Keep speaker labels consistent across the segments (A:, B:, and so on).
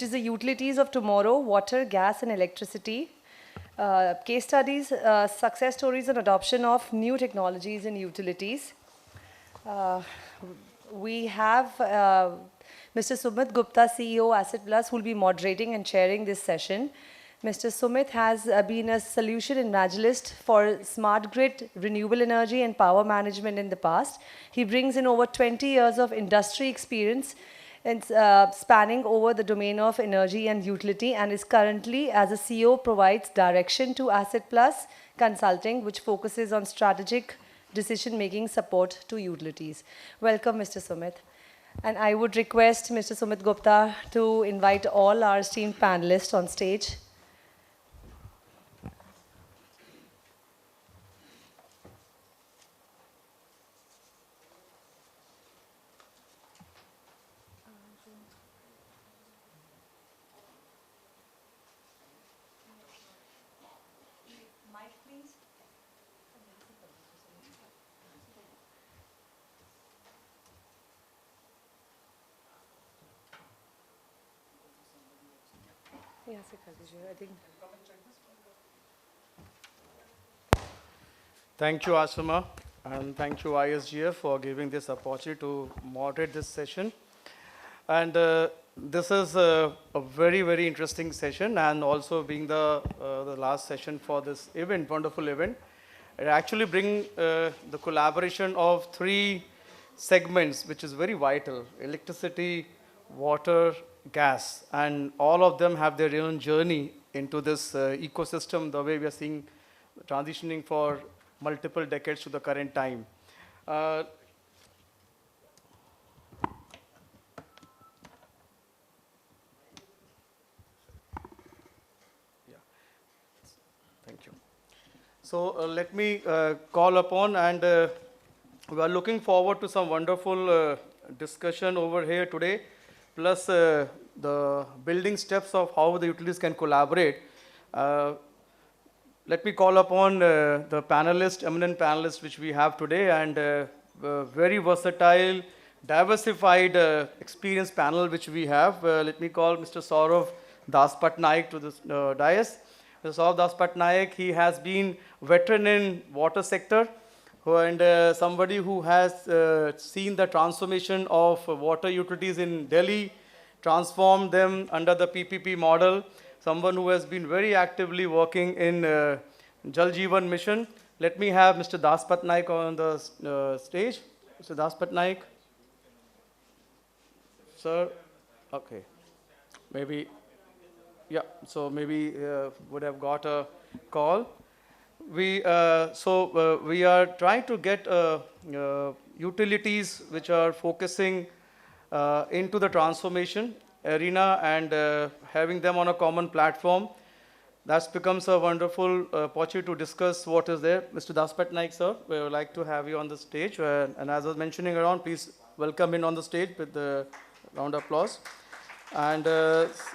A: which is the utilities of tomorrow, water, gas, and electricity. Case studies, success stories, and adoption of new technologies in utilities. We have Mr. Sumit Gupta, CEO, Asset Plus, who will be moderating and chairing this session. Mr. Sumit has been a solution evangelist for smart grid, renewable energy, and power management in the past. He brings in over 20 years of industry experience and spanning over the domain of energy and utility, and is currently, as a CEO, provides direction to Asset Plus Consulting, which focuses on strategic decision-making support to utilities. Welcome, Mr. Sumit. And I would request Mr. Sumit Gupta to invite all our esteemed panelists on stage. I think.
B: Thank you, Asuma, and thank you, ISGF, for giving this opportunity to moderate this session. And this is a very, very interesting session, and also being the last session for this event, wonderful event. It actually brings the collaboration of three segments, which is very vital: electricity, water, gas, and all of them have their own journey into this ecosystem, the way we are seeing transitioning for multiple decades to the current time. Yeah. Thank you. So let me call upon, and we are looking forward to some wonderful discussion over here today, plus the building steps of how the utilities can collaborate. Let me call upon the panelists, eminent panelists which we have today, and very versatile, diversified, experienced panel which we have. Let me call Mr. Saurav Daspatnaik to this dais. Mr. Saurav Daspatnaik, he has been veteran in water sector, and somebody who has seen the transformation of water utilities in Delhi, transformed them under the PPP model, someone who has been very actively working in Jal Jeevan Mission. Let me have Mr. Daspatnaik on the stage. Mr. Daspatnaik. Sir, okay. Maybe, yeah, so maybe would have got a call. We are trying to get utilities which are focusing into the transformation arena, and having them on a common platform. That becomes a wonderful opportunity to discuss what is there. Mr. Daspatnaik, sir, we would like to have you on the stage. And as I was mentioning around, please welcome in on the stage with the round of applause. And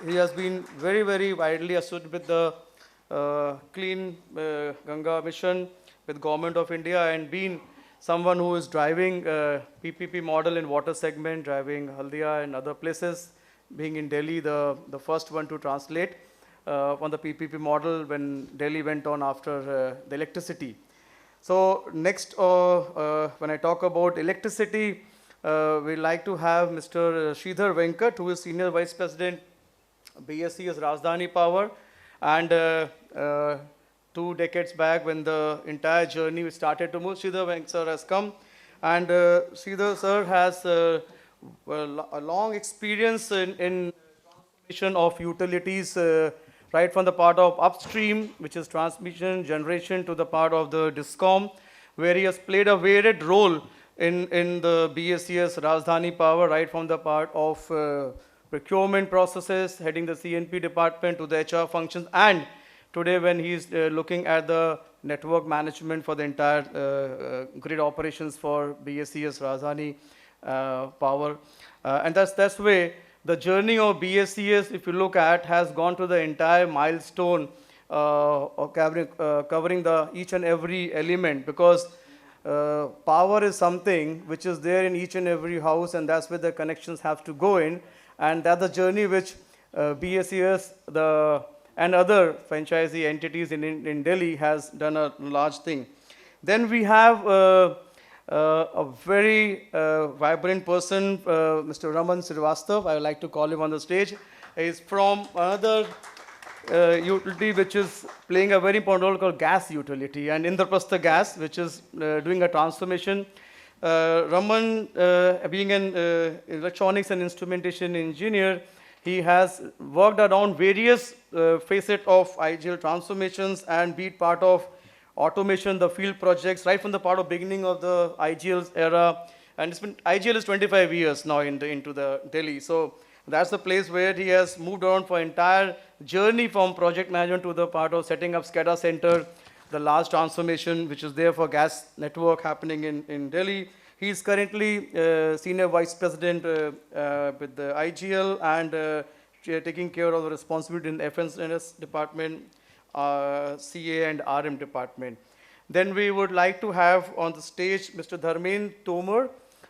B: he has been very, very widely associated with the Clean Ganga Mission with Government of India, and been someone who is driving PPP model in water segment, driving Haldia and other places, being in Delhi the first one to translate on the PPP model when Delhi went on after the electricity. So next, when I talk about electricity, we like to have Mr. Sreedhar Venkat, who is Senior Vice President, BSES Rajdhani Power, and 2 decades back when the entire journey we started to move, Sreedhar Venkat sir has come, and Sreedhar sir has a long experience in transformation of utilities, right from the part of upstream, which is transmission, generation, to the part of the DISCOM, where he has played a varied role in the BSES Rajdhani Power, right from the part of procurement processes, heading the CNP department, to the HR functions, and today when he is looking at the network management for the entire grid operations for BSES Rajdhani Power. And that's the way the journey of BSES, if you look at, has gone to the entire milestone of covering the each and every element, because power is something which is there in each and every house, and that's where the connections have to go in, and that's the journey which BSES, and other franchisee entities in Delhi has done a large thing. Then we have a very vibrant person, Mr. Raman Srivastava. I would like to call him on the stage. He's from another utility which is playing a very important role called gas utility, and Indraprastha gas, which is doing a transformation. Raman, being an electronics and instrumentation engineer, he has worked around various facets of IGL transformations and be part of automation, the field projects, right from the part of beginning of the IGL's era. And it's been, IGL is 25 years now into the Delhi. So that's the place where he has moved on for entire journey from project management to the part of setting up SCADA center, the large transformation which is there for gas network happening in Delhi. He is currently Senior Vice President with the IGL and taking care of the responsibility in FNS department, CA and RM department. Then we would like to have on the stage Mr. Dharmendra Tomar,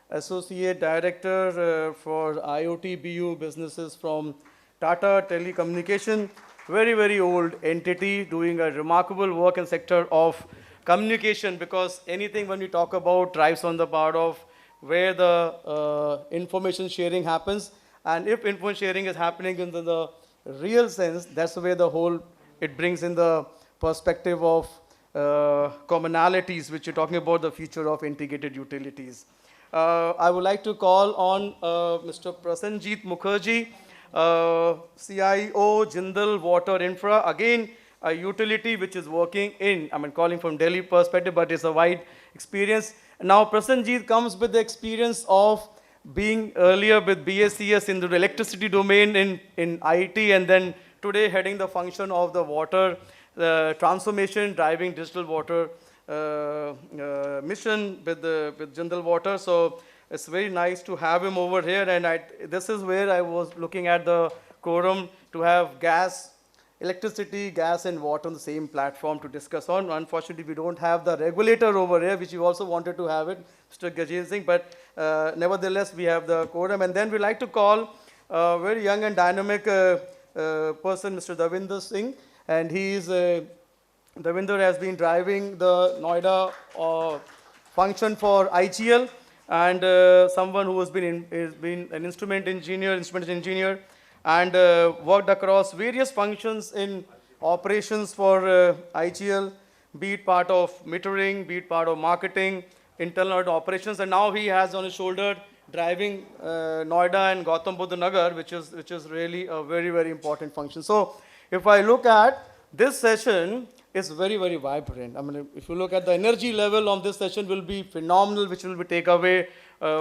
B: Associate Director for IoT BU businesses from Tata Telecommunication. Very, very old entity doing a remarkable work in sector of communication, because anything when we talk about drives on the part of where the information sharing happens, and if information sharing is happening in the real sense, that's where the whole, it brings in the perspective of commonalities, which you're talking about the future of integrated utilities. I would like to call on Mr. Presenjit Mukherjee, CIO, Jindal Water Infra, again, a utility which is working in, calling from Delhi perspective, but it's a wide experience. Now, Presenjit comes with the experience of being earlier with BSES in the electricity domain in IT, and then today heading the function of the water transformation, driving digital water mission with Jindal Water. So it's very nice to have him over here, and this is where I was looking at the quorum to have gas, electricity, gas and water on the same platform to discuss on. Unfortunately, we don't have the regulator over here, which we also wanted to have it, Mr. Gajendra Singh, but nevertheless, we have the quorum. And then we like to call a very young and dynamic person, Mr. Davinder Singh, and he is, Davinder has been driving the Noida function for IGL, and someone who has been an instrumentation engineer, and worked across various functions in operations for IGL, be it part of metering, be it part of marketing, internal operations, and now he has on his shoulder driving Noida and Gautam Buddha Nagar, which is really a very, very important function. So if I look at this session, is very, very vibrant. If you look at the energy level of this session will be phenomenal, which will be takeaway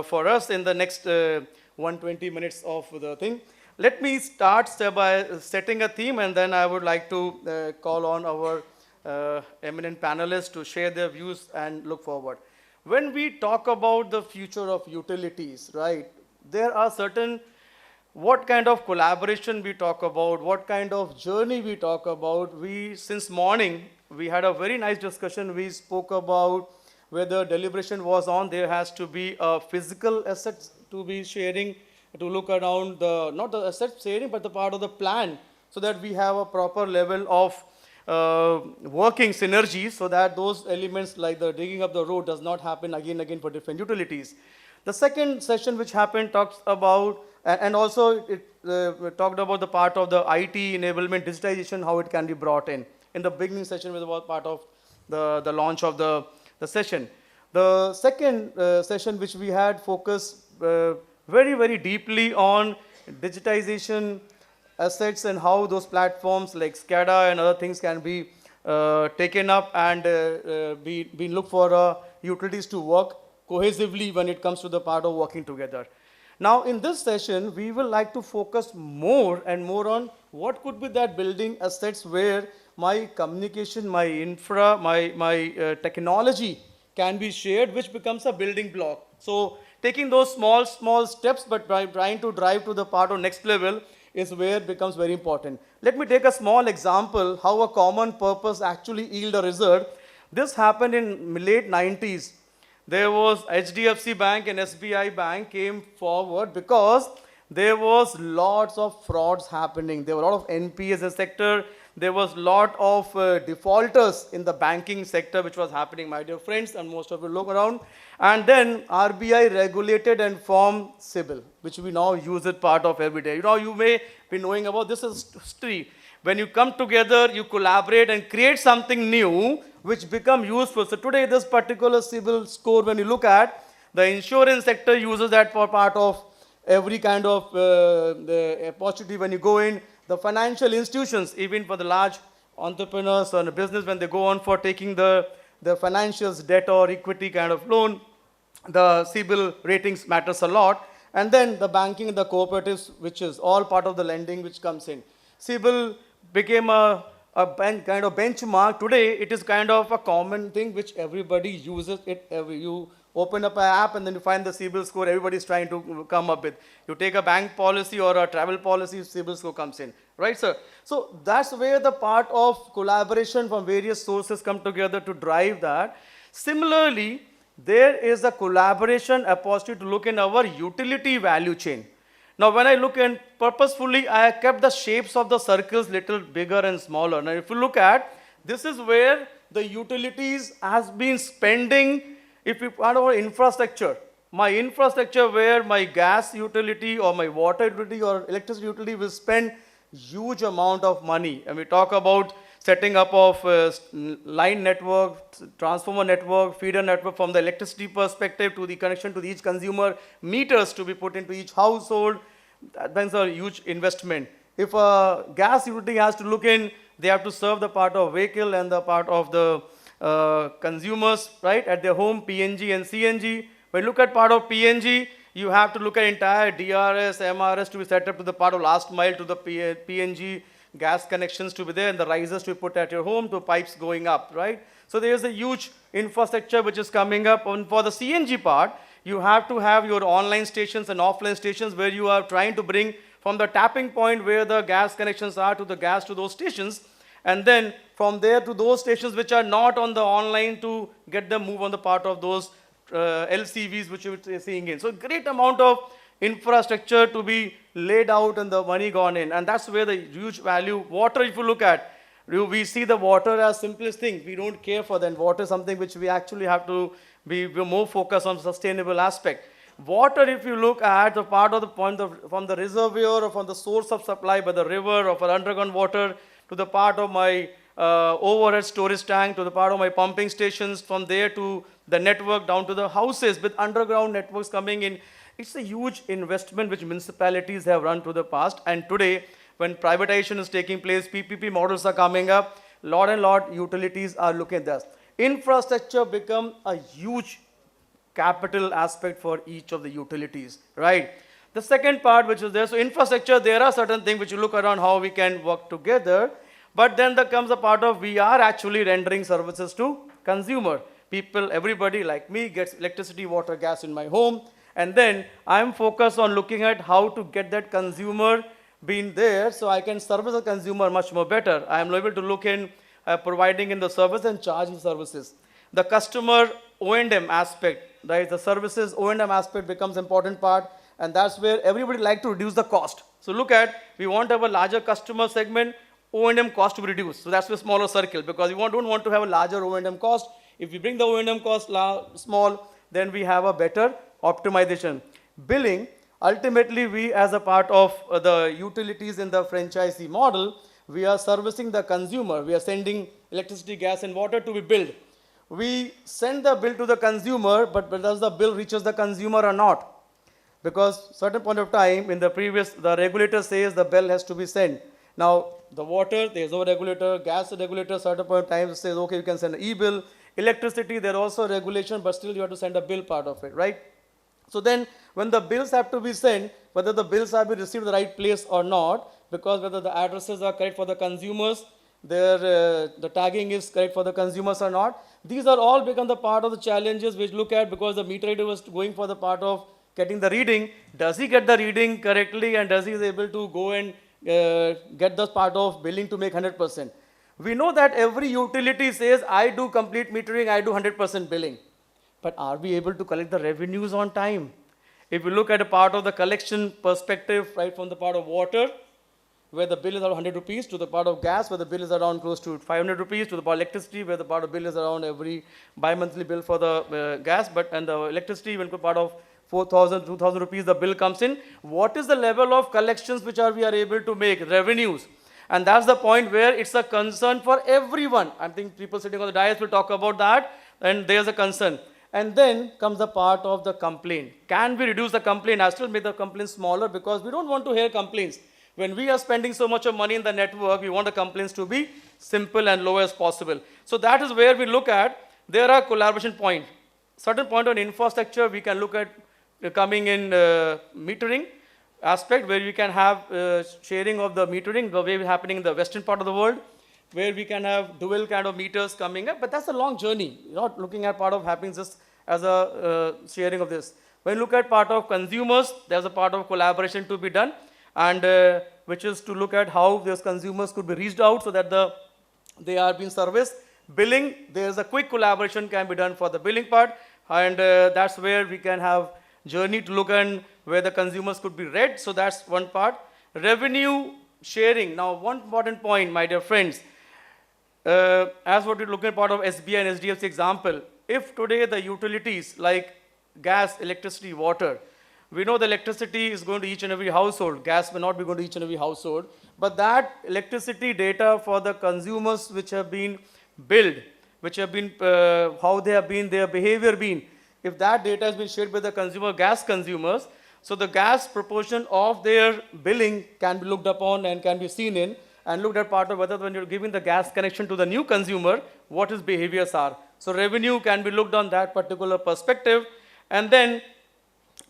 B: for us in the next 120 minutes of the thing. Let me start by setting a theme, and then I would like to call on our eminent panelists to share their views and look forward. When we talk about the future of utilities, right, there are certain, what kind of collaboration we talk about, what kind of journey we talk about. Since morning, we had a very nice discussion. We spoke about whether deliberation was on, there has to be a physical assets to be sharing, to look around not the asset sharing, but the part of the plan, so that we have a proper level of working synergies, so that those elements like the digging up the road does not happen again and again for different utilities. The second session which happened talks about, and also it talked about the part of the IT enablement, digitization, how it can be brought in. In the beginning session was about part of the launch of the session. The second session which we had focused very, very deeply on digitization, assets, and how those platforms like SCADA and other things can be taken up and be looked for utilities to work cohesively when it comes to the part of working together. Now, in this session, we will like to focus more and more on what could be that building assets where my communication, my infra, my technology can be shared, which becomes a building block. So taking those small steps, but by trying to drive to the part of next level is where it becomes very important. Let me take a small example how a common purpose actually yield a result. This happened in late 90s. There was HDFC Bank and SBI Bank came forward because there was lots of frauds happening. There were a lot of NPAs in the sector. There was lot of defaulters in the banking sector, which was happening, my dear friends, and most of you look around. And then RBI regulated and formed CIBIL, which we now use it part of every day. You know, you may be knowing about this is history. When you come together, you collaborate and create something new, which become useful. So today, this particular CIBIL score, when you look at, the insurance sector uses that for part of every kind of the opportunity when you go in. The financial institutions, even for the large entrepreneurs or business, when they go on for taking the financials, debt or equity kind of loan, the CIBIL ratings matters a lot. And then the banking and the cooperatives, which is all part of the lending which comes in. CIBIL became a kind of benchmark. Today, it is kind of a common thing which everybody uses it. You open up an app and then you find the CIBIL score everybody is trying to come up with. You take a bank policy or a travel policy, CIBIL score comes in. Right, sir? So that's where the part of collaboration from various sources come together to drive that. Similarly, there is a collaboration opportunity to look in our utility value chain. Now, when I look in purposefully, I kept the shapes of the circles little bigger and smaller. Now, if you look at, this is where the utilities has been spending. If you part of our infrastructure, my infrastructure where my gas utility or my water utility or electricity utility will spend huge amount of money. And we talk about setting up of line network, transformer network, feeder network from the electricity perspective to the connection to each consumer, meters to be put into each household. That's a huge investment. If a gas utility has to look in, they have to serve the part of vehicle and the part of the consumers, right, at their home, PNG and CNG. When you look at part of PNG, you have to look at entire DRS, MRS to be set up to the part of last mile to the PNG, gas connections to be there, and the risers to be put at your home to pipes going up, right? So there is a huge infrastructure which is coming up. And for the CNG part, you have to have your online stations and offline stations where you are trying to bring from the tapping point where the gas connections are to the gas to those stations. And then from there to those stations which are not on the online to get them move on the part of those LCVs which you are seeing in. So great amount of infrastructure to be laid out and the money gone in. And that's where the huge value. Water, if you look at, we see the water as simplest thing. We don't care for that. Water is something which we actually have to be more focused on sustainable aspect. Water, if you look at the part of the point from the reservoir or from the source of supply by the river or for underground water to the part of my overhead storage tank, to the part of my pumping stations, from there to the network down to the houses with underground networks coming in. It's a huge investment which municipalities have run to the past. And today, when privatization is taking place, PPP models are coming up, lot and lot utilities are looking at this. Infrastructure become a huge capital aspect for each of the utilities, right? The second part which is there, so infrastructure, there are certain things which you look around how we can work together, but then there comes a part of we are actually rendering services to consumer. People, everybody like me gets electricity, water, gas in my home, and then I'm focused on looking at how to get that consumer being there so I can service the consumer much more better. I am able to look in providing in the service and charging services. The customer O&M aspect, right? The services O&M aspect becomes important part, and that's where everybody like to reduce the cost. So look at, we want to have a larger customer segment, O&M cost to be reduced. So that's a smaller circle because we don't want to have a larger O&M cost. If we bring the O&M cost small, then we have a better optimization. Billing, ultimately we as a part of the utilities in the franchisee model, we are servicing the consumer. We are sending electricity, gas and water to be billed. We send the bill to the consumer, but does the bill reaches the consumer or not? Because certain point of time in the previous, the regulator says the bill has to be sent. Now the water, there is no regulator, gas regulator, certain point of time says, okay, you can send an e-bill. Electricity, there also regulation, but still you have to send a bill part of it, right? So then when the bills have to be sent, whether the bills have been received in the right place or not, because whether the addresses are correct for the consumers, the tagging is correct for the consumers or not, these are all become the part of the challenges which look at because the meter reader was going for the part of getting the reading. Does he get the reading correctly and does he is able to go and get the part of billing to make 100%? We know that every utility says, I do complete metering, I do 100% billing. But are we able to collect the revenues on time? If you look at a part of the collection perspective, right from the part of water, where the bill is around 100 rupees, to the part of gas, where the bill is around close to 500 rupees, to the part of electricity, where the part of bill is around every bi-monthly bill for the gas, and the electricity, when part of 4,000, 2,000 rupees, the bill comes in. What is the level of collections which we are able to make, revenues? And that's the point where it's a concern for everyone. I think people sitting on the dais will talk about that, and there's a concern. And then comes the part of the complaint. Can we reduce the complaint? I still make the complaint smaller because we don't want to hear complaints. When we are spending so much of money in the network, we want the complaints to be simple and low as possible. So that is where we look at, there are collaboration points. Certain point on infrastructure, we can look at coming in metering aspect, where we can have sharing of the metering, the way it's happening in the western part of the world, where we can have dual kind of meters coming up, but that's a long journey. You're not looking at part of happening just as a sharing of this. When you look at part of consumers, there's a part of collaboration to be done, and which is to look at how those consumers could be reached out so that they are being serviced. Billing, there's a quick collaboration can be done for the billing part, and that's where we can have journey to look at where the consumers could be read. So that's one part. Revenue sharing. Now, one important point, my dear friends, as what we're looking at part of SBI and SDFC example, if today the utilities like gas, electricity, water, we know the electricity is going to each and every household. Gas may not be going to each and every household. But that electricity data for the consumers which have been billed, which have been, how they have been, their behavior been, if that data has been shared with the consumer, gas consumers, so the gas proportion of their billing can be looked upon and can be seen in, and looked at part of whether when you're giving the gas connection to the new consumer, what his behaviors are. So revenue can be looked on that particular perspective. And then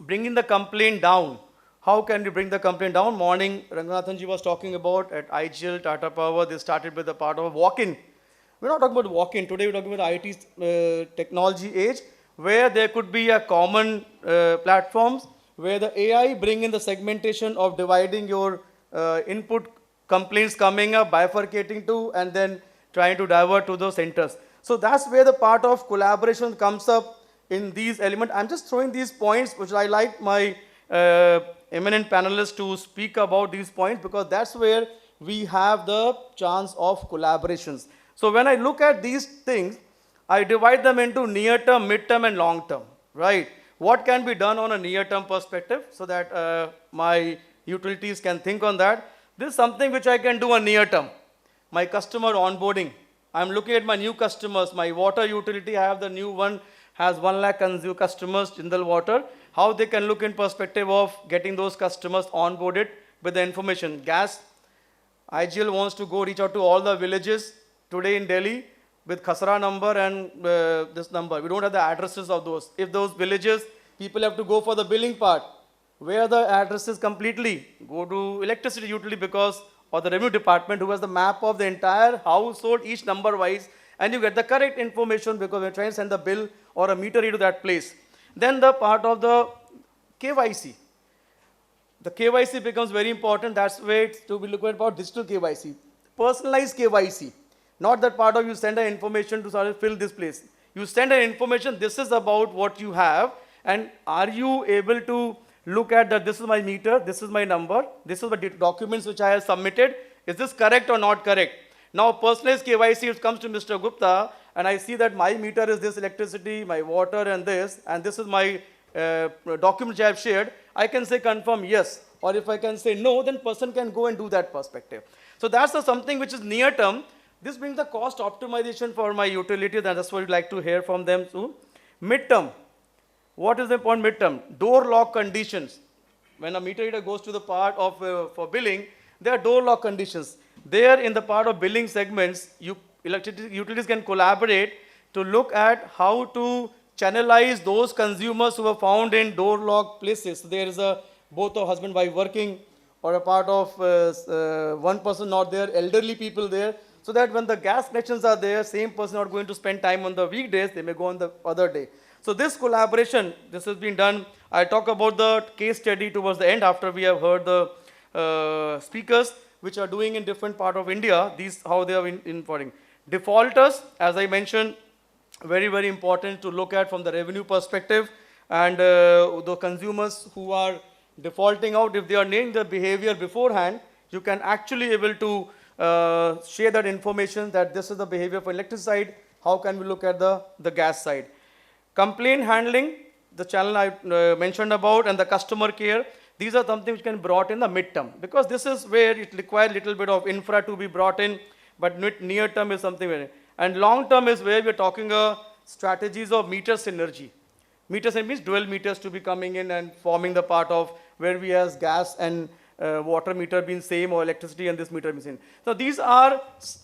B: bringing the complaint down. How can we bring the complaint down? Morning, Ranganathanji was talking about at IGL, Tata Power, they started with the part of walk-in. We're not talking about walk-in. Today we're talking about IT technology age, where there could be a common platforms, where the AI bring in the segmentation of dividing your input complaints coming up, bifurcating to, and then trying to divert to those centers. So that's where the part of collaboration comes up in these elements. I'm just throwing these points, which I like my eminent panelists to speak about these points, because that's where we have the chance of collaborations. So when I look at these things, I divide them into near-term, mid-term, and long-term, right? What can be done on a near-term perspective so that my utilities can think on that? This is something which I can do on near-term. My customer onboarding. I'm looking at my new customers. My water utility, I have the new one, has 1 lakh customers, Jindal Water. How they can look in perspective of getting those customers onboarded with the information. Gas, IGL wants to go reach out to all the villages today in Delhi with Khasra number and this number. We don't have the addresses of those. If those villages, people have to go for the billing part. Where are the addresses completely? Go to electricity utility because, or the revenue department who has the map of the entire household, each number wise, and you get the correct information because we're trying to send the bill or a meter read to that place. Then the part of the KYC. The KYC becomes very important. That's where it's to be looked at about digital KYC. Personalized KYC. Not that part of you send an information to sort of fill this place. You send an information, this is about what you have, and are you able to look at that this is my meter, this is my number, this is the documents which I have submitted, is this correct or not correct? Now personalized KYC, it comes to Mr. Gupta, and I see that my meter is this electricity, my water and this is my document which I have shared, I can say confirm yes, or if I can say no, then person can go and do that perspective. So that's something which is near term. This brings the cost optimization for my utility, and that's what we'd like to hear from them too. Mid-term. What is the point mid-term? Door lock conditions. When a meter reader goes to the part of for billing, there are door lock conditions. There in the part of billing segments, electricity utilities can collaborate to look at how to channelize those consumers who are found in door lock places. So there is both a husband wife working, or a part of one person not there, elderly people there, so that when the gas connections are there, same person not going to spend time on the weekdays, they may go on the other day. So this collaboration, this has been done. I talk about the case study towards the end after we have heard the speakers which are doing in different part of India, these how they are informing. Defaulters, as I mentioned, very, very important to look at from the revenue perspective. And the consumers who are defaulting out, if they are knowing the behavior beforehand, you can actually able to share that information that this is the behavior for electric side, how can we look at the gas side. Complaint handling, the channel I mentioned about, and the customer care, these are something which can be brought in the midterm, because this is where it requires little bit of infra to be brought in, but near term is something very, and long term is where we are talking strategies of meter synergy. Meter synergy means dual meters to be coming in and forming the part of where we has gas and water meter being same, or electricity and this meter being same. So these are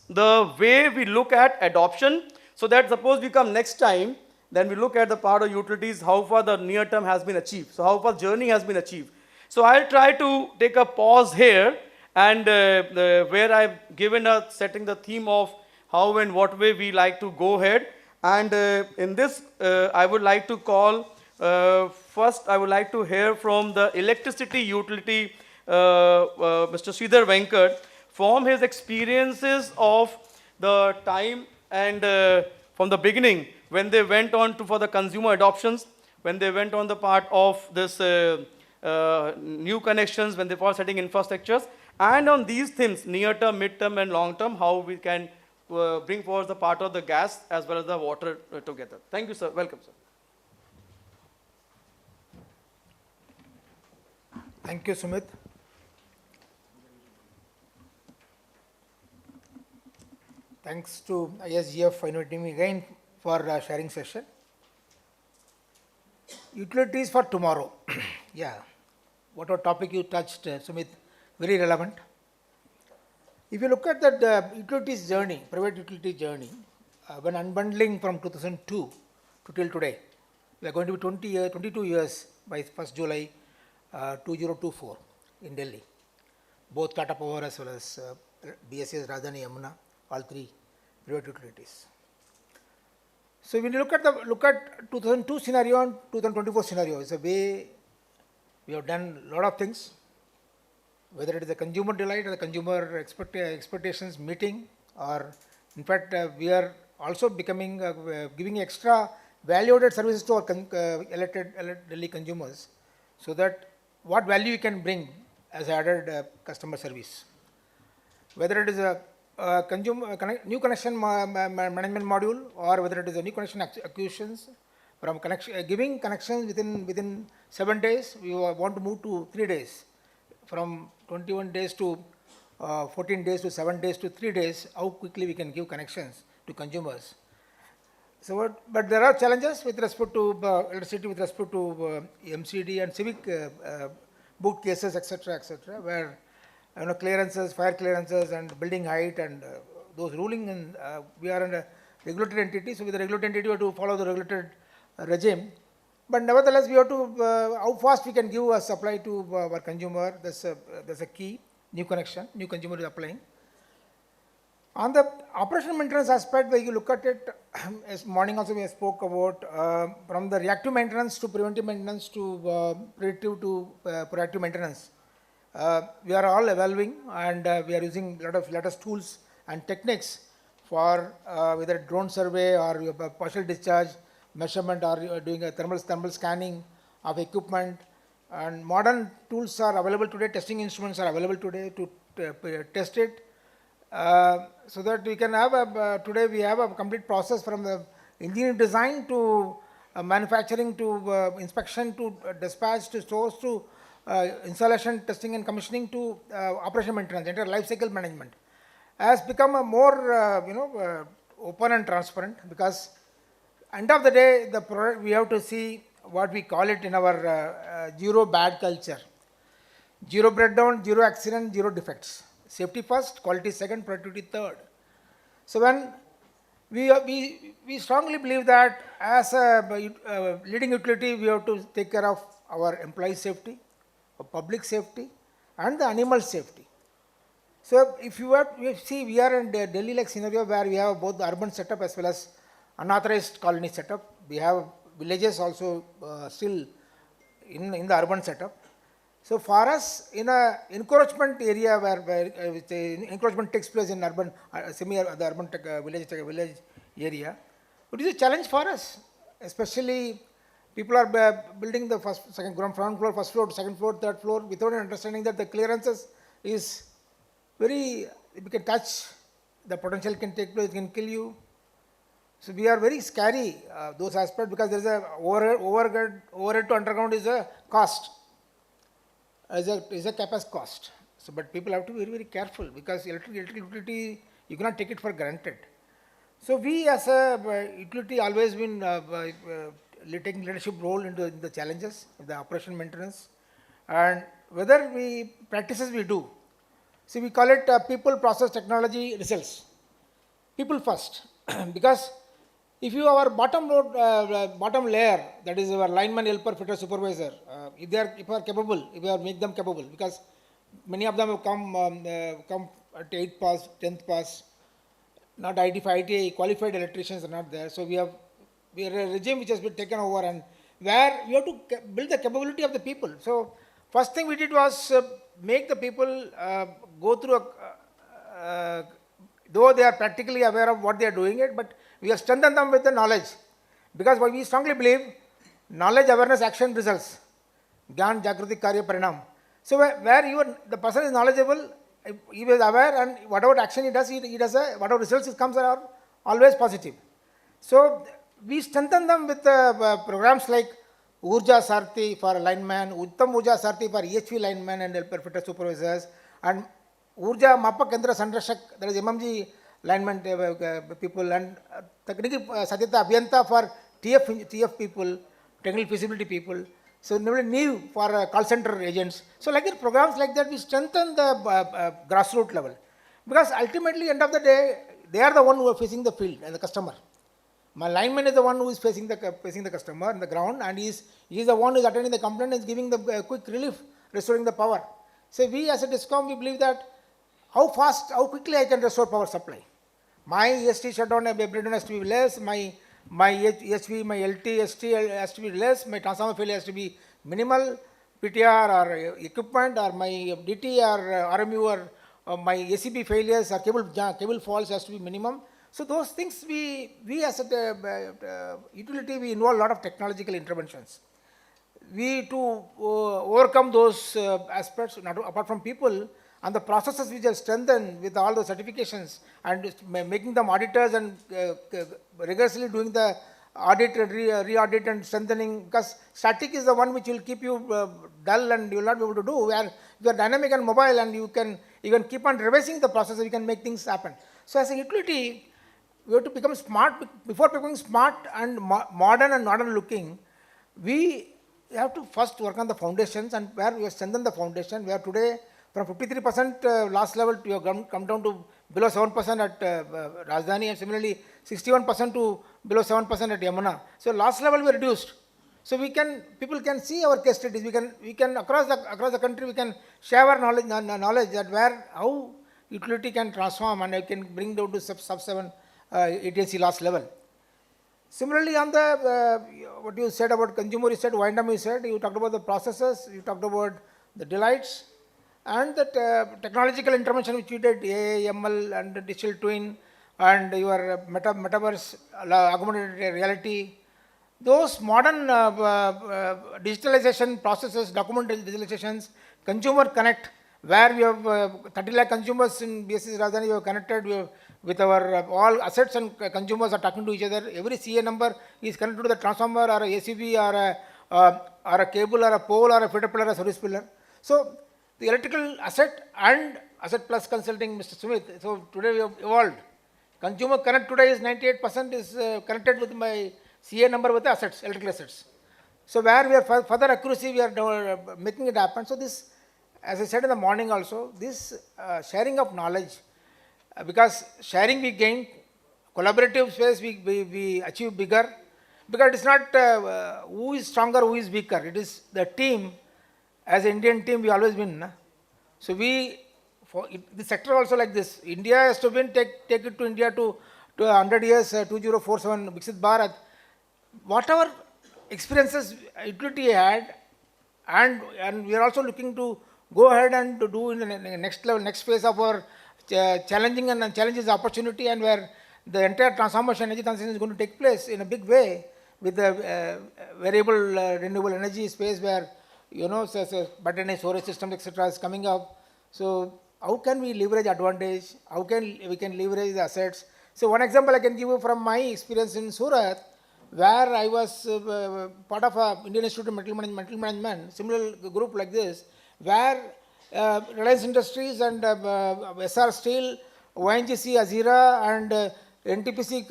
B: the way we look at adoption, so that suppose we come next time, then we look at the part of utilities, how far the near term has been achieved. So how far journey has been achieved. So I'll try to take a pause here, and where I've given setting the theme of how and what way we like to go ahead. And in this, I would like to call, first I would like to hear from the electricity utility, Mr. Sreedhar Venkat, from his experiences of the time and from the beginning, when they went on to for the consumer adoptions, when they went on the part of this new connections, when they were setting infrastructures, and on these themes, near term, mid term, and long term, how we can bring forward the part of the gas as well as the water together. Thank you, sir. Welcome, sir.
C: Thank you, Sumit. Thanks to ISGF for inviting me again for sharing session. Utilities for tomorrow. Yeah, whatever topic you touched, Sumit, very relevant. If you look at that utilities journey, private utility journey, when unbundling from 2002 to till today, we are going to be 22 years by 1st July 2024 in Delhi. Both Tata Power as well as BSES, Rajdhani, Yamuna, all three private utilities. So when you look at 2002 scenario and 2024 scenario, it's a way we have done a lot of things, whether it is a consumer delight or the consumer expectations meeting, or in fact we are also becoming giving extra value-added services to our elected Delhi consumers, so that what value you can bring as added customer service. Whether it is a new connection management module, or whether it is a new connection acquisitions, from giving connections within 7 days, we want to move to 3 days, from 21 days to 14 days to 7 days to 3 days, how quickly we can give connections to consumers. So, but there are challenges with respect to electricity, with respect to MCD and civic book cases, etc., where clearances, fire clearances, and building height, and those ruling, and we are in a regulated entity. So with the regulated entity, we have to follow the regulated regime. But nevertheless, we have to how fast we can give a supply to our consumer. That's a key. New connection, new consumer is applying. On the operational maintenance aspect, where you look at it, as morning also we spoke about, from the reactive maintenance to preventive maintenance to predictive to proactive maintenance. We are all evolving, and we are using a lot of latest tools and techniques for whether drone survey or partial discharge measurement, or doing a thermal scanning of equipment. And modern tools are available today, testing instruments are available today to test it. So that we can have today we have a complete process from the engineering design to manufacturing to inspection to dispatch to stores to installation, testing and commissioning to operation maintenance, entire life cycle management has become a more open and transparent, because end of the day the product we have to see what we call it in our zero bad culture, zero breakdown, zero accident, zero defects. Safety first, quality second, productivity third. So when we strongly believe that as a leading utility, we have to take care of our employee safety, public safety, and the animal safety. So if you see, we are in the Delhi-like scenario where we have both the urban setup as well as unauthorized colony setup. We have villages also still in the urban setup. So for us, in a encroachment area where encroachment takes place in urban, the urban village area, it is a challenge for us, especially People are building the first, second, ground floor, first floor, second floor, third floor, without understanding that the clearances is very, if you can touch, the potential can take place, it can kill you. So we are very scary, those aspects, because there is a overhead to underground is a cost, is a CapEx cost. So, but people have to be very, very careful, because electric utility, you cannot take it for granted. So we as a utility always been taking leadership role into the challenges of the operation maintenance, and whether practices we do. See, we call it people, process, technology, results. People first, because if you our bottom layer, that is our lineman, helper, fitter, supervisor, if they are capable, if we are make them capable, because many of them have come at 8th pass, 10th pass, not ITA qualified electricians are not there. So we are a regime which has been taken over, and where you have to build the capability of the people. So first thing we did was make the people go through though they are practically aware of what they are doing it, but we have strengthened them with the knowledge, because what we strongly believe, knowledge, awareness, action, results. Gyan, Jagrati, Karya, Parinam. So where the person is knowledgeable, he is aware, and whatever action he does, whatever results it comes are always positive. So we strengthen them with programs like Urja Sarthi for lineman, Uttam Urja Sarthi for EHV lineman and helper fitter supervisors, and Urja Mappa Kendra Sandrashak, that is MMG lineman people, and Takniki Satyata Abhyanta for TF people, technical feasibility people. So new for call center agents. So like that, programs like that, we strengthen the grassroots level, because ultimately end of the day, they are the one who are facing the field and the customer. My lineman is the one who is facing the customer on the ground, and he is the one who is attending the complaint and is giving the quick relief, restoring the power. So we as a DISCOM, we believe that how quickly I can restore power supply. My EST shutdown breakdown has to be less, my EHV, my LT, ST has to be less, my transformer failure has to be minimal, PTR or equipment, or my DT or RMU or my ACB failures or cable faults has to be minimum. So those things we as a utility, we involve a lot of technological interventions. We to overcome those aspects, apart from people, and the processes which are strengthened with all the certifications and making them auditors and rigorously doing the audit, re-audit and strengthening, because static is the one which will keep you dull and you will not be able to do, where you are dynamic and mobile and you can keep on revising the process, you can make things happen. So as a utility, we have to become smart. Before becoming smart and modern and modern looking, we have to first work on the foundations, and where we have strengthened the foundation, where today from 53% last level, we have come down to below 7% at Rajdhani, and similarly 61% to below 7% at Yamuna. So last level we reduced. So people can see our case studies. We can across the country, we can share our knowledge that how utility can transform, and I can bring down to sub-7 ATC last level. Similarly, on the what you said about consumer, you said wind-up, you talked about the processes, you talked about the delights, and the technological intervention which you did, AI, ML, and the digital twin, and your metaverse, augmented reality. Those modern digitalization processes, document digitalizations, consumer connect, where we have 30 lakh consumers in BSES Rajdhani, we have connected with our all assets, and consumers are talking to each other. Every CA number is connected to the transformer or a ACB or a cable or a pole or a feeder pillar or a service pillar. So the electrical asset and asset plus consulting, Mr. Sumit. So today we have evolved. Consumer connect today is 98% is connected with my CA number with the assets, electrical assets. So where we are further accuracy, we are making it happen. So this, as I said in the morning also, this sharing of knowledge, because sharing we gain, collaborative space we achieve bigger, because it is not who is stronger, who is weaker. It is the team. As an Indian team, we always win. Na? So the sector also like this. India has to win, take it to India to 100 years, 2047, Viksit Bharat. Whatever experiences utility had, and we are also looking to go ahead and to do in the next level, next phase of our challenging and challenges opportunity, and where the entire transformation, energy transition is going to take place in a big way. with the variable renewable energy space where, you know, battery storage system, etc. is coming up. So how can we leverage advantage? How can we can leverage the assets? So one example I can give you from my experience in Surat, where I was part of a Indian Institute of Metal Management, similar group like this, where Reliance Industries and SR Steel, ONGC, Azira, and NTPC,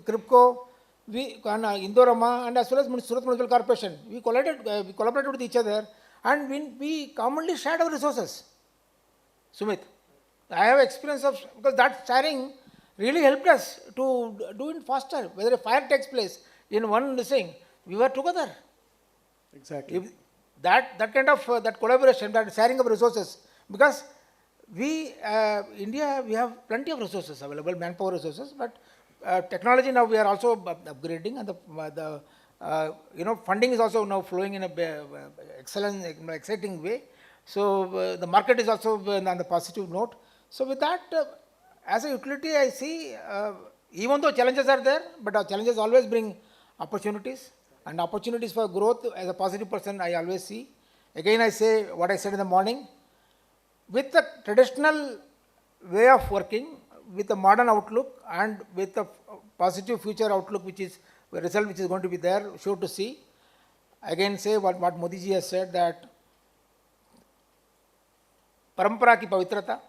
C: Kripco, we Indorama, and as well as Surat Municipal Corporation, we collaborated with each other, and we commonly shared our resources. Sumit, I have experience of, because that sharing really helped us to do it faster. Whether a fire takes place in one thing, we were together.
B: Exactly.
C: If that kind of that collaboration, that sharing of resources, because we India, we have plenty of resources available, manpower resources, but technology now we are also upgrading, and the you know, funding is also now flowing in a excellent, exciting way. So the market is also on the positive note. So with that, as a utility, I see, even though challenges are there, but our challenges always bring opportunities, and opportunities for growth. As a positive person, I always see. Again, I say what I said in the morning. With the traditional way of working, with a modern outlook, and with a positive future outlook, which is a result which is going to be there, sure to see. Again, say what Modi ji has said, that परंपरा की पवित्रता,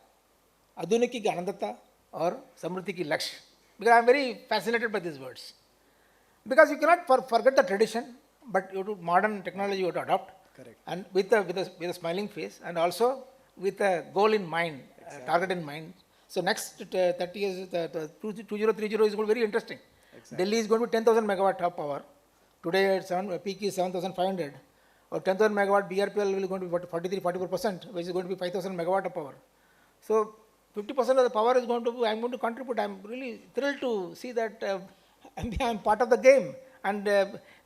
C: आधुनिकी की आनंदता और समृद्धि की लक्ष्य. Because I am very fascinated by these words. Because you cannot forget the tradition, but you have to modern technology you have to adopt.
B: Correct.
C: And with a smiling face, and also with a goal in mind, exactly. Target in mind. So next 30 years, 2030 is going to be very interesting. Exactly. Delhi is going to be 10,000 megawatt of power. Today peak is 7,500. Or 10,000 megawatt BRPL will going to be 44%, which is going to be 5,000 megawatt of power. So 50% of the power is going to be, I am going to contribute. I am really thrilled to see that I am part of the game, and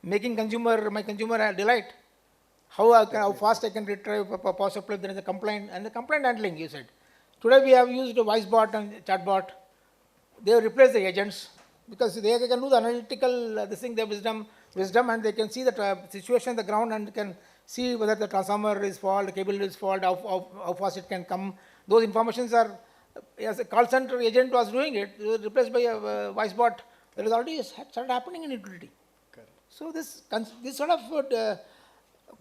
C: making my consumer delight. How fast I can retrieve power supply. There is a complaint, and the complaint handling, you said. Today we have used a voice bot and chat bot. They have replaced the agents, because they can do the analytical their wisdom, and they can see the situation on the ground, and can see whether the transformer is fault, the cable is fault, how fast it can come. Those informations are, as a call center agent was doing it, replaced by a voice bot. That is already started happening in utility.
B: Correct.
C: So this sort of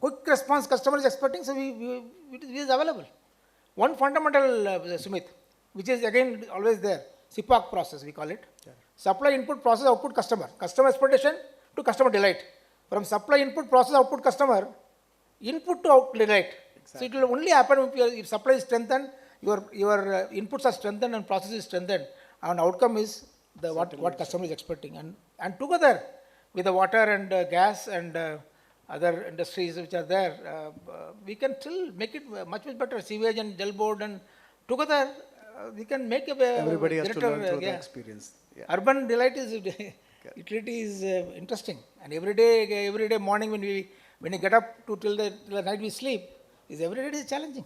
C: quick response customer is expecting, so it is available. One fundamental, Sumit, which is again always there, SIPOC process we call it. Yeah. Supply input process output customer. Customer expectation to customer delight. From supply input process output customer, input to out delight. Exactly. So it will only happen if supply is strengthened, your inputs are strengthened and process is strengthened, and outcome is what customer is expecting. And together with the water and gas and other industries which are there, we can still make it much better. Sewage and gel board, and together we can make a
B: everybody has to learn through the experience. Yeah.
C: Urban delight is utility is interesting, and every day morning when you get up to till the night we sleep, every day is challenging.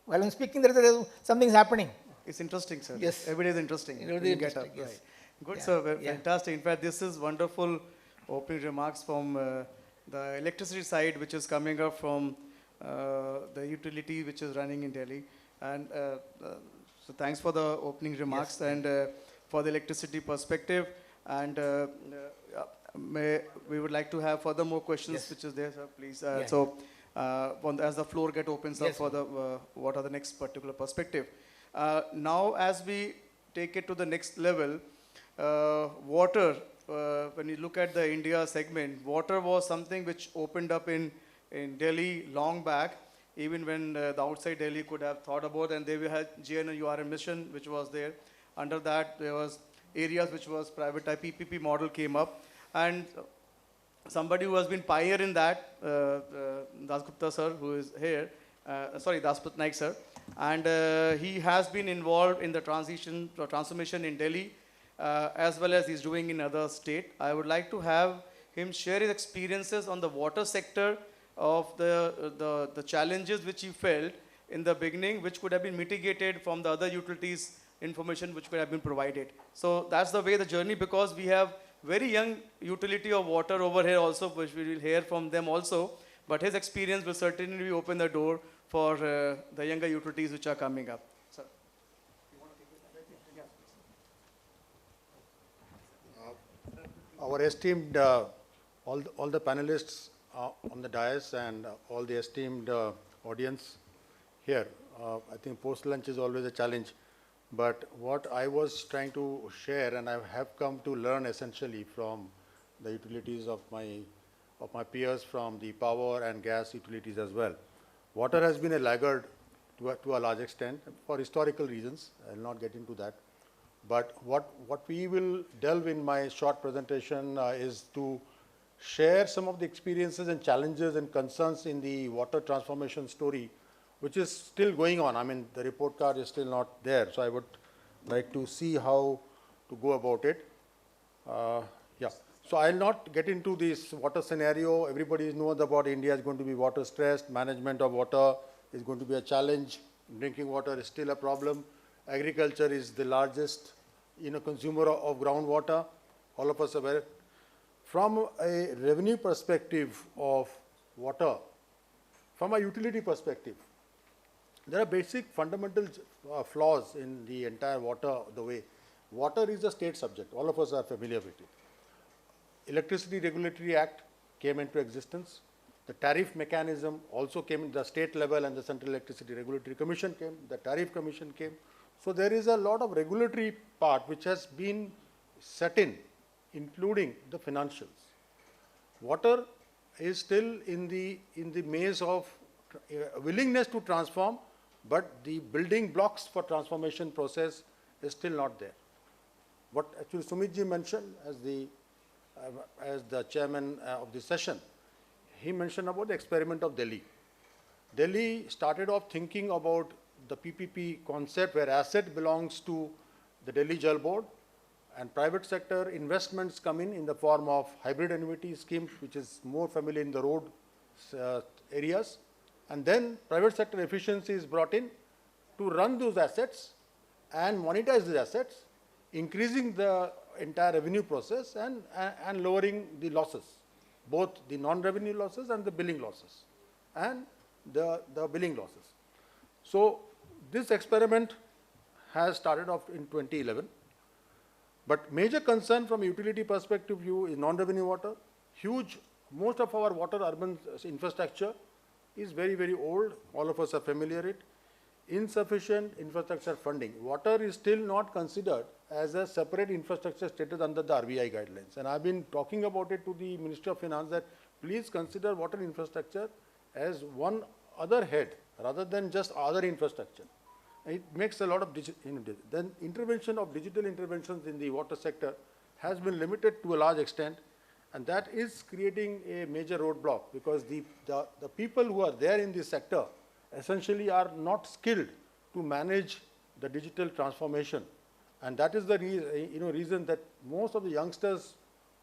C: While I'm speaking, there is something is happening.
B: It's interesting, sir.
C: Yes.
B: Every day is interesting.
C: Every day
B: you get up.
C: yes.
B: Right. Good,
C: yeah.
B: sir.
C: Yeah.
B: Fantastic. In fact, this is wonderful opening remarks from the electricity side, which is coming up from the utility which is running in Delhi. And so thanks for the opening remarks. Yes. And for the electricity perspective. And we would like to have further more questions, yes. which is there, sir, please.
C: Yeah.
B: So as the floor opens
C: yes,
B: up for the what are the next particular perspective. Now, as we take it to the next level, water, when you look at the India segment, water was something which opened up in Delhi long back, even when the outside Delhi could have thought about, and they had GNURM mission, which was there. Under that, there was areas which was private type PPP model came up, and somebody who has been pioneer in that, Dasgupta sir, who is here, Daspatnaik sir, and he has been involved in the transformation in Delhi, as well as he's doing in other state. I would like to have him share his experiences on the water sector of the challenges which he felt in the beginning, which could have been mitigated from the other utilities information which could have been provided. So that's the way the journey, because we have very young utility of water over here also, which we will hear from them also. But his experience will certainly open the door for the younger utilities which are coming up. Sir.
D: Our esteemed, all the panelists on the dais and all the esteemed audience here. I think post-lunch is always a challenge. But what I was trying to share, and I have come to learn essentially from the utilities of my peers from the power and gas utilities as well. Water has been a laggard to a large extent for historical reasons. I will not get into that. But what we will delve in my short presentation is to share some of the experiences and challenges and concerns in the water transformation story, which is still going on. I mean, the report card is still not there. So I would like to see how to go about it. Yeah. So I'll not get into this water scenario. Everybody knows about India is going to be water stressed. Management of water is going to be a challenge. Drinking water is still a problem. Agriculture is the largest, consumer of groundwater. All of us are aware. From a revenue perspective of water, from a utility perspective, there are basic fundamental flaws in the entire water, the way. Water is a state subject. All of us are familiar with it. Electricity Regulatory Act came into existence. The tariff mechanism also came in the state level, and the Central Electricity Regulatory Commission came, the Tariff Commission came. So there is a lot of regulatory part which has been set in, including the financials. Water is still in the maze of willingness to transform, but the building blocks for transformation process is still not there. What actually Sumitji mentioned as the chairman of the session, he mentioned about the experiment of Delhi. Delhi started off thinking about the PPP concept where asset belongs to the Delhi Jal Board and private sector investments come in the form of hybrid annuity schemes, which is more familiar in the road areas. And then private sector efficiency is brought in to run those assets and monetize these assets, increasing the entire revenue process and lowering the losses, both the non-revenue losses and the billing losses, and the billing losses. So this experiment has started off in 2011. But major concern from a utility perspective view is non-revenue water. Most of our water urban infrastructure is very, very old. All of us are familiar with it. Insufficient infrastructure funding. Water is still not considered as a separate infrastructure status under the RBI guidelines. And I've been talking about it to the Ministry of Finance that please consider water infrastructure as one other head rather than just other infrastructure. It makes a lot of then intervention of digital interventions in the water sector has been limited to a large extent, and that is creating a major roadblock because the people who are there in this sector essentially are not skilled to manage the digital transformation, and that is the reason that most of the youngsters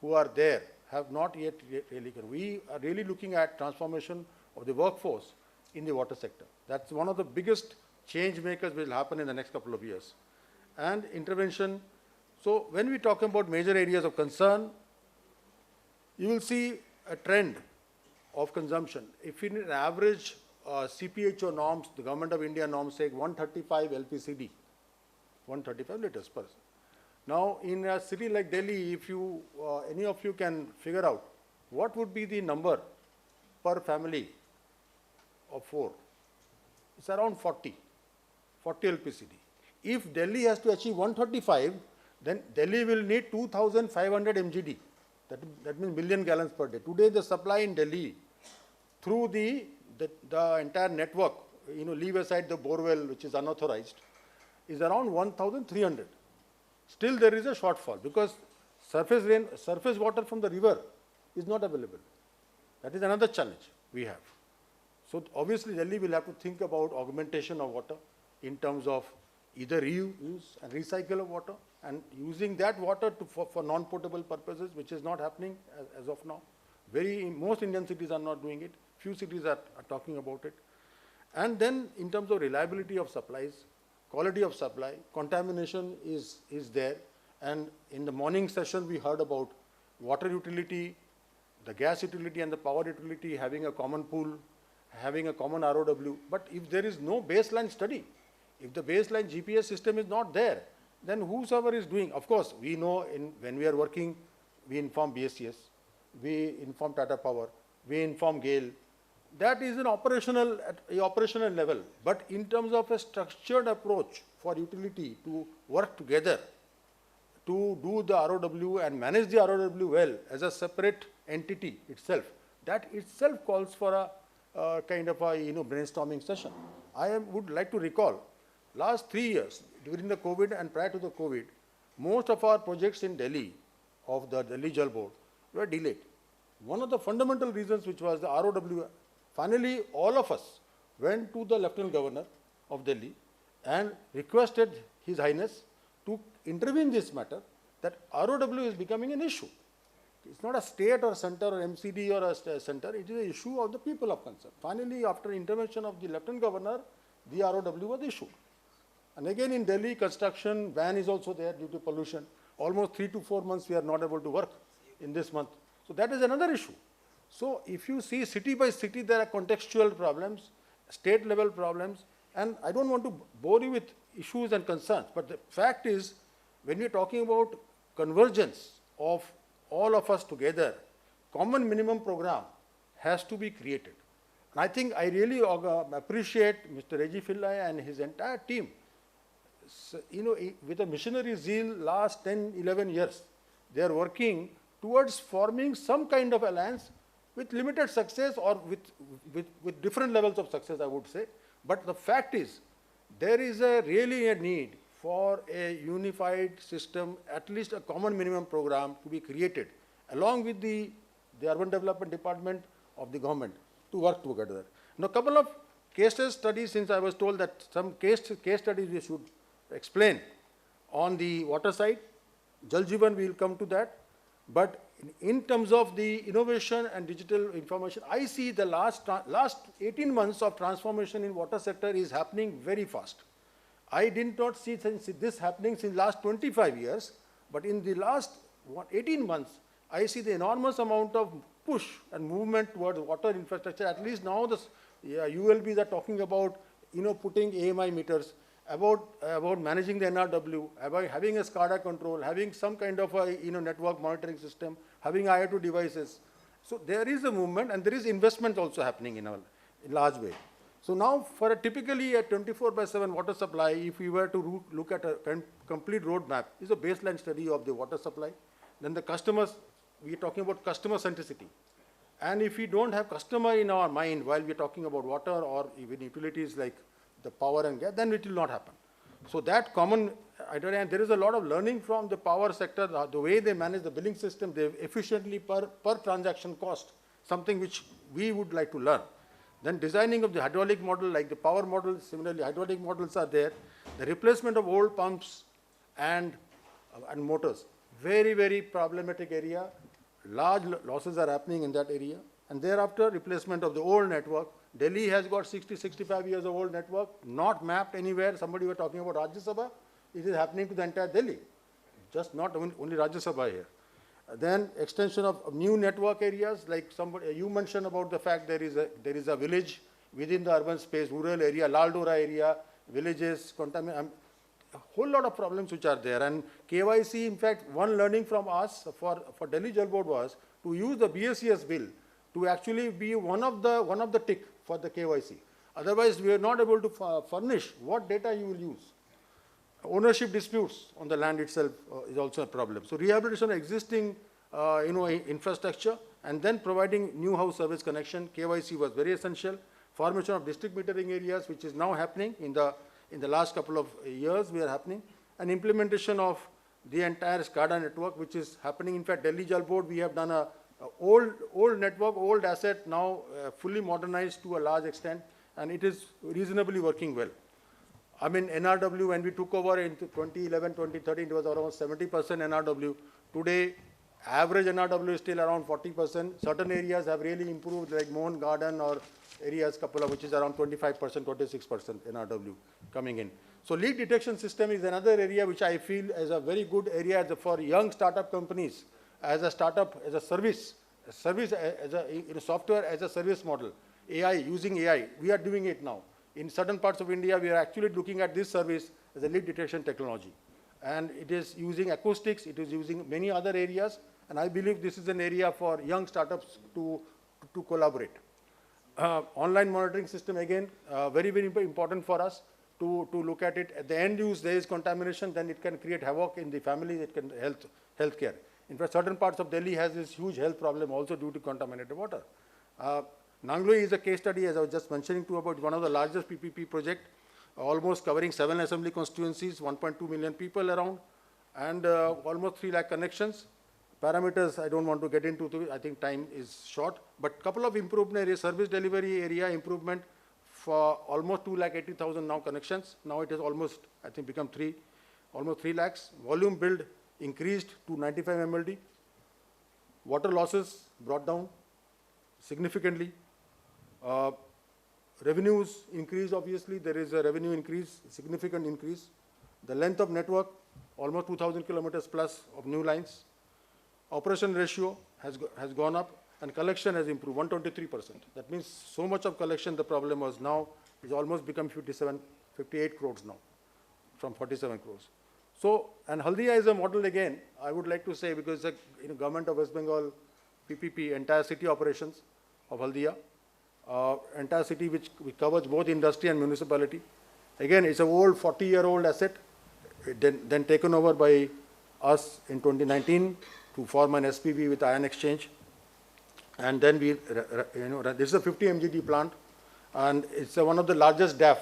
D: who are there have not yet really. We are really looking at transformation of the workforce in the water sector. That's one of the biggest change makers will happen in the next couple of years. And intervention. So when we talk about major areas of concern, you will see a trend of consumption. If in an average CPHO norms, the Government of India norms say 135 LPCD, 135 liters per. Now in a city like Delhi, if you, any of you can figure out what would be the number per family of 4, it's around 40 LPCD. If Delhi has to achieve 135, then Delhi will need 2,500 MGD. That means million gallons per day. Today the supply in Delhi through the entire network, leave aside the borewell which is unauthorized, is around 1,300. Still there is a shortfall because surface water from the river is not available. That is another challenge we have. So obviously Delhi will have to think about augmentation of water in terms of either reuse and recycle of water and using that water for non-potable purposes, which is not happening as of now. Most Indian cities are not doing it. Few cities are talking about it. And then in terms of reliability of supplies, quality of supply, contamination is there. And in the morning session, we heard about water utility, the gas utility and the power utility having a common pool, having a common ROW. But if there is no baseline study, if the baseline GPS system is not there, then whosoever is doing, of course, we know when we are working, we inform BSES, we inform Tata Power, we inform GAIL. That is an operational, at a operational level. But in terms of a structured approach for utility to work together, to do the ROW and manage the ROW well as a separate entity itself, that itself calls for a kind of a brainstorming session. Would like to recall, last 3 years, during the COVID and prior to the COVID, most of our projects in Delhi, of the Delhi Jal Board, were delayed. One of the fundamental reasons which was the ROW, finally all of us went to the Lieutenant Governor of Delhi and requested His Highness to intervene in this matter, that ROW is becoming an issue. It's not a state or center or MCD or a center, it is an issue of the people of concern. Finally, after intervention of the Lieutenant Governor, the ROW was issued. And again in Delhi, construction ban is also there due to pollution. Almost 3 to 4 months we are not able to work in this month. So that is another issue. So if you see city by city, there are contextual problems, state level problems, and I don't want to bore you with issues and concerns, but the fact is, when we are talking about convergence of all of us together, common minimum program has to be created. And I think I really appreciate Mr. Reji Pillai and his entire team. So, with a missionary zeal last 10, 11 years, they are working towards forming some kind of alliance with limited success or with different levels of success, I would say. But the fact is, there is really a need for a unified system, at least a common minimum program to be created, along with the Urban Development Department of the government to work together. Now, a couple of case studies, since I was told that some case studies we should explain on the water side. Jal Jeevan, we will come to that. But in terms of the innovation and digital information, I see the last 18 months of transformation in water sector is happening very fast. I did not see this happening since last 25 years, but in the last 18 months, I see the enormous amount of push and movement towards water infrastructure. At least now the ULBs are talking about, putting AMI meters, about managing the NRW, about having a SCADA control, having some kind of a network monitoring system, having IoT devices. So there is a movement and there is investment also happening in large way. So now for typically a 24/7 water supply, if we were to look at a complete roadmap, is a baseline study of the water supply. Then the customers, we are talking about customer centricity. And if we don't have customer in our mind while we are talking about water or even utilities like the power and gas, then it will not happen. So that common, there is a lot of learning from the power sector, the way they manage the billing system, they efficiently per transaction cost, something which we would like to learn. Then designing of the hydraulic model, like the power model, similarly hydraulic models are there. The replacement of old pumps and motors, very, very problematic area. Large losses are happening in that area. And thereafter, replacement of the old network. Delhi has got 60, 65 years of old network, not mapped anywhere. Somebody were talking about Rajya Sabha. It is happening to the entire Delhi, just not only Rajya Sabha here. Then extension of new network areas, like somebody, you mentioned about the fact there is a village within the urban space, rural area, Laldora area, villages, a whole lot of problems which are there. And KYC, in fact, one learning from us for Delhi Jal Board was to use the BSES bill to actually be one of the tick for the KYC. Otherwise, we are not able to furnish what data you will use. Ownership disputes on the land itself is also a problem. So rehabilitation of existing infrastructure and then providing new house service connection, KYC was very essential. Formation of district metering areas, which is now happening in the last couple of years, we are happening. And implementation of the entire SCADA network, which is happening. In fact, Delhi Jal Board, we have done a old network, old asset, now fully modernized to a large extent, and it is reasonably working well. I mean, NRW, when we took over in 2011, 2013, it was around 70% NRW. Today, average NRW is still around 40%. Certain areas have really improved, like Mohan Garden or areas, couple of which is around 25%, 26% NRW coming in. So leak detection system is another area which I feel is a very good area for young startup companies as a startup, as a service as a software as a service model, AI, using AI. We are doing it now. In certain parts of India, we are actually looking at this service as a leak detection technology. And it is using acoustics, it is using many other areas, and I believe this is an area for young startups to collaborate. Online monitoring system, again, very, very important for us to look at it. At the end use, there is contamination, then it can create havoc in the family, it can healthcare. In fact, certain parts of Delhi has this huge health problem also due to contaminated water. Nangloi is a case study, as I was just mentioning to you, about one of the largest PPP project, almost covering 7 assembly constituencies, 1.2 million people around, and almost 3 lakh connections. Parameters I don't want to get into, I think time is short, but couple of improvement areas, service delivery area improvement for almost 2,80,000 now connections. Now it has almost, I think, become almost 3 lakhs. Volume build increased to 95 MLD. Water losses brought down significantly. Revenues increased, obviously. There is a revenue increase, significant increase. The length of network, almost 2,000 kilometers plus of new lines. Operation ratio has gone up, and collection has improved, 123%. That means so much of collection, the problem was now, it's almost become 58 crores now, from 47 crores. So, and Haldia is a model again, I would like to say, because the government of West Bengal, PPP, entire city operations of Haldia, entire city which covers both industry and municipality. Again, it's an old 40-year-old asset, then taken over by us in 2019 to form an SPV with Ion Exchange. And then we, this is a 50 MGD plant, and it's one of the largest DAF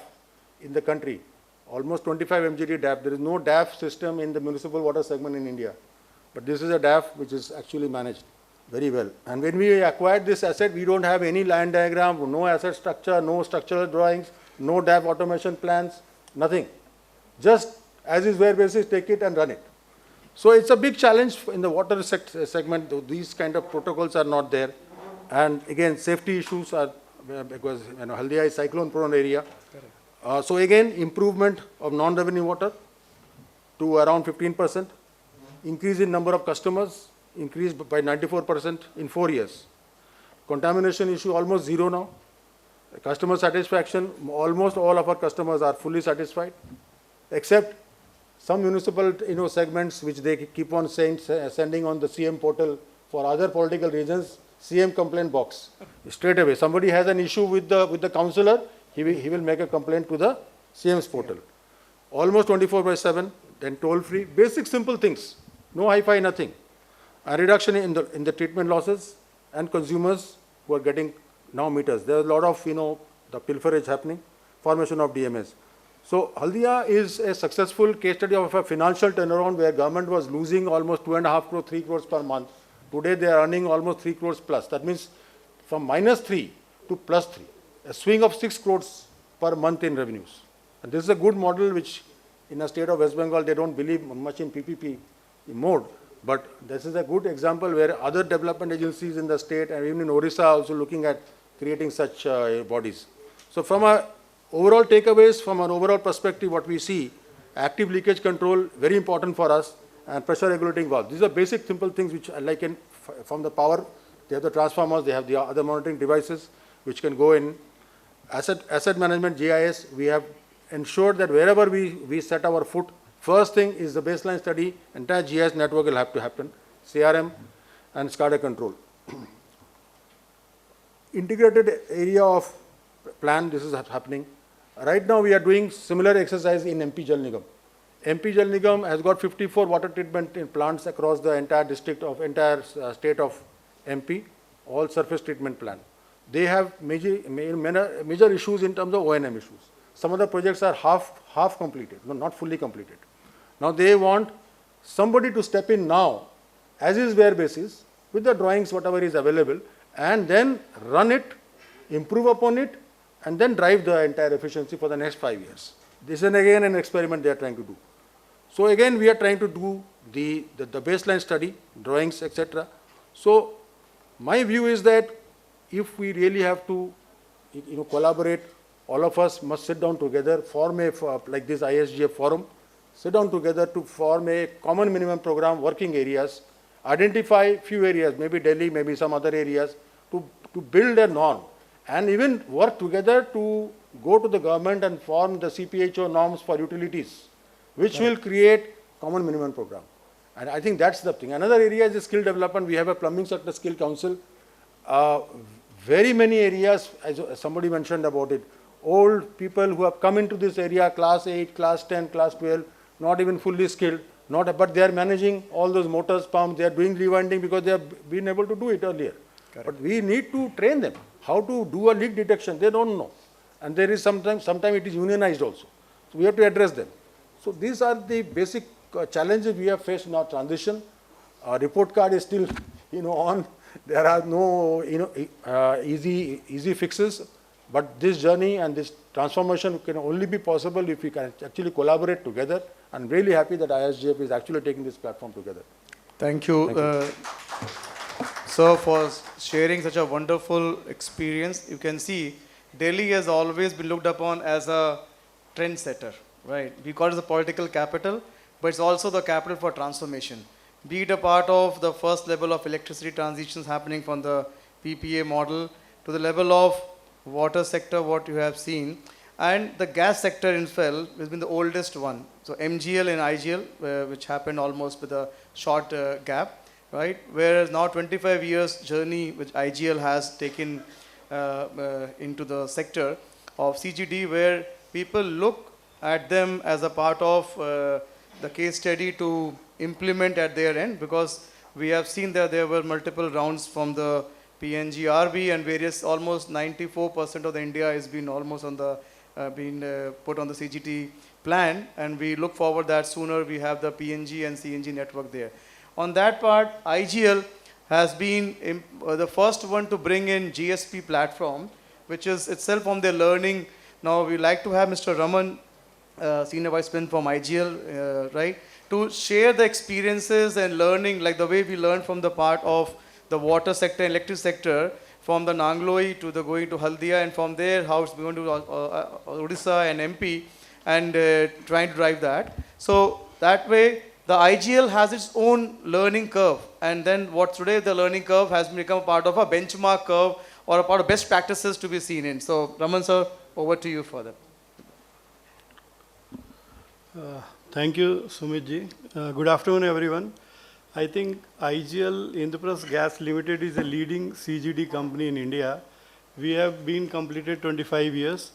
D: in the country, almost 25 MGD DAF. There is no DAF system in the municipal water segment in India, but this is a DAF which is actually managed very well. And when we acquired this asset, we don't have any line diagram, no asset structure, no structural drawings, no DAF automation plans, nothing. Just as is where basis, take it and run it. So it's a big challenge in the water segment. These kind of protocols are not there. And again, safety issues are, because Haldia is cyclone prone area. So again, improvement of non-revenue water to around 15%. Increase in number of customers, increased by 94% in 4 years. Contamination issue almost zero now. Customer satisfaction, almost all of our customers are fully satisfied, except some municipal segments which they keep on saying, sending on the CM portal for other political reasons, CM complaint box. Straight away, somebody has an issue with the councillor, he will make a complaint to the CM's portal. Almost 24/7, then toll free, basic simple things, no hi-fi, nothing. A reduction in the treatment losses, and consumers who are getting now meters. There is a lot of the pilferage happening, formation of DMS. So Haldia is a successful case study of a financial turnaround where government was losing almost 2.5 crores, 3 crores per month. Today they are earning almost 3 crores plus. That means from -3 to +3, a swing of 6 crores per month in revenues. And this is a good model which in a state of West Bengal, they don't believe much in PPP mode. But this is a good example where other development agencies in the state and even in Orissa are also looking at creating such bodies. So from a overall takeaways, from an overall perspective, what we see, active leakage control, very important for us, and pressure regulating valve. These are basic, simple things which I like from the power. They have the transformers, they have the other monitoring devices which can go in. Asset management, GIS, we have ensured that wherever we set our foot, first thing is the baseline study, entire GIS network will have to happen, CRM and SCADA control. Integrated area of plan, this is happening. Right now we are doing similar exercise in MP Jal Nigam. MP Jal Nigam has got 54 water treatment plants across the entire state of MP, all surface treatment plant. They have major issues in terms of O&M issues. Some of the projects are half completed, no, not fully completed. Now they want somebody to step in now, as is where basis, with the drawings, whatever is available, and then run it, improve upon it, and then drive the entire efficiency for the next 5 years. This is again an experiment they are trying to do. So again, we are trying to do the baseline study, drawings, etc. So my view is that if we really have to collaborate, all of us must sit down together, form like this ISGF forum, sit down together to form a common minimum program, working areas, identify few areas, maybe Delhi, maybe some other areas, to build a norm and even work together to go to the government and form the CPHO norms for utilities, which will create common minimum program. And I think that's the thing. Another area is skill development. We have a plumbing sector skill council. Very many areas, as somebody mentioned about it, old people who have come into this area, class 8, class 10, class 12, not even fully skilled, but they are managing all those motors, pumps, they are doing rewinding because they have been able to do it earlier. Correct. But we need to train them how to do a leak detection. They don't know. And there is sometimes it is unionized also. So we have to address them. So these are the basic challenges we have faced in our transition. Our report card is still, on. There are no, easy fixes. But this journey and this transformation can only be possible if we can actually collaborate together. I'm really happy that ISGF is actually taking this platform together.
B: Thank you. Sir, for sharing such a wonderful experience. You can see Delhi has always been looked upon as a trendsetter, right? We call it the political capital, but it's also the capital for transformation. Be it a part of the first level of electricity transitions happening from the PPA model to the level of water sector, what you have seen, and the gas sector in Infra has been the oldest one. So MGL and IGL, which happened almost with a short gap, right? Whereas now 25 years journey which IGL has taken into the sector of CGD, where people look at them as a part of the case study to implement at their end, because we have seen that there were multiple rounds from the PNGRB and various, almost 94% of the India has been almost on the put on the CGT plan, and we look forward that sooner we have the PNG and CNG network there. On that part, IGL has been the first one to bring in GSP platform, which is itself on their learning. Now we like to have Mr. Raman, Senior Vice President from IGL, right, to share the experiences and learning, like the way we learned from the part of the water sector, electric sector, from the Nangloi to the going to Haldia, and from there how it's going to Odisha and MP, and trying to drive that. So that way, the IGL has its own learning curve, and then what today the learning curve has become a part of a benchmark curve or a part of best practices to be seen in. So Raman sir, over to you for that.
E: Thank you, Sumit ji. Good afternoon, everyone. I think IGL Indraprastha Gas Limited is a leading CGD company in India. We have been completed 25 years.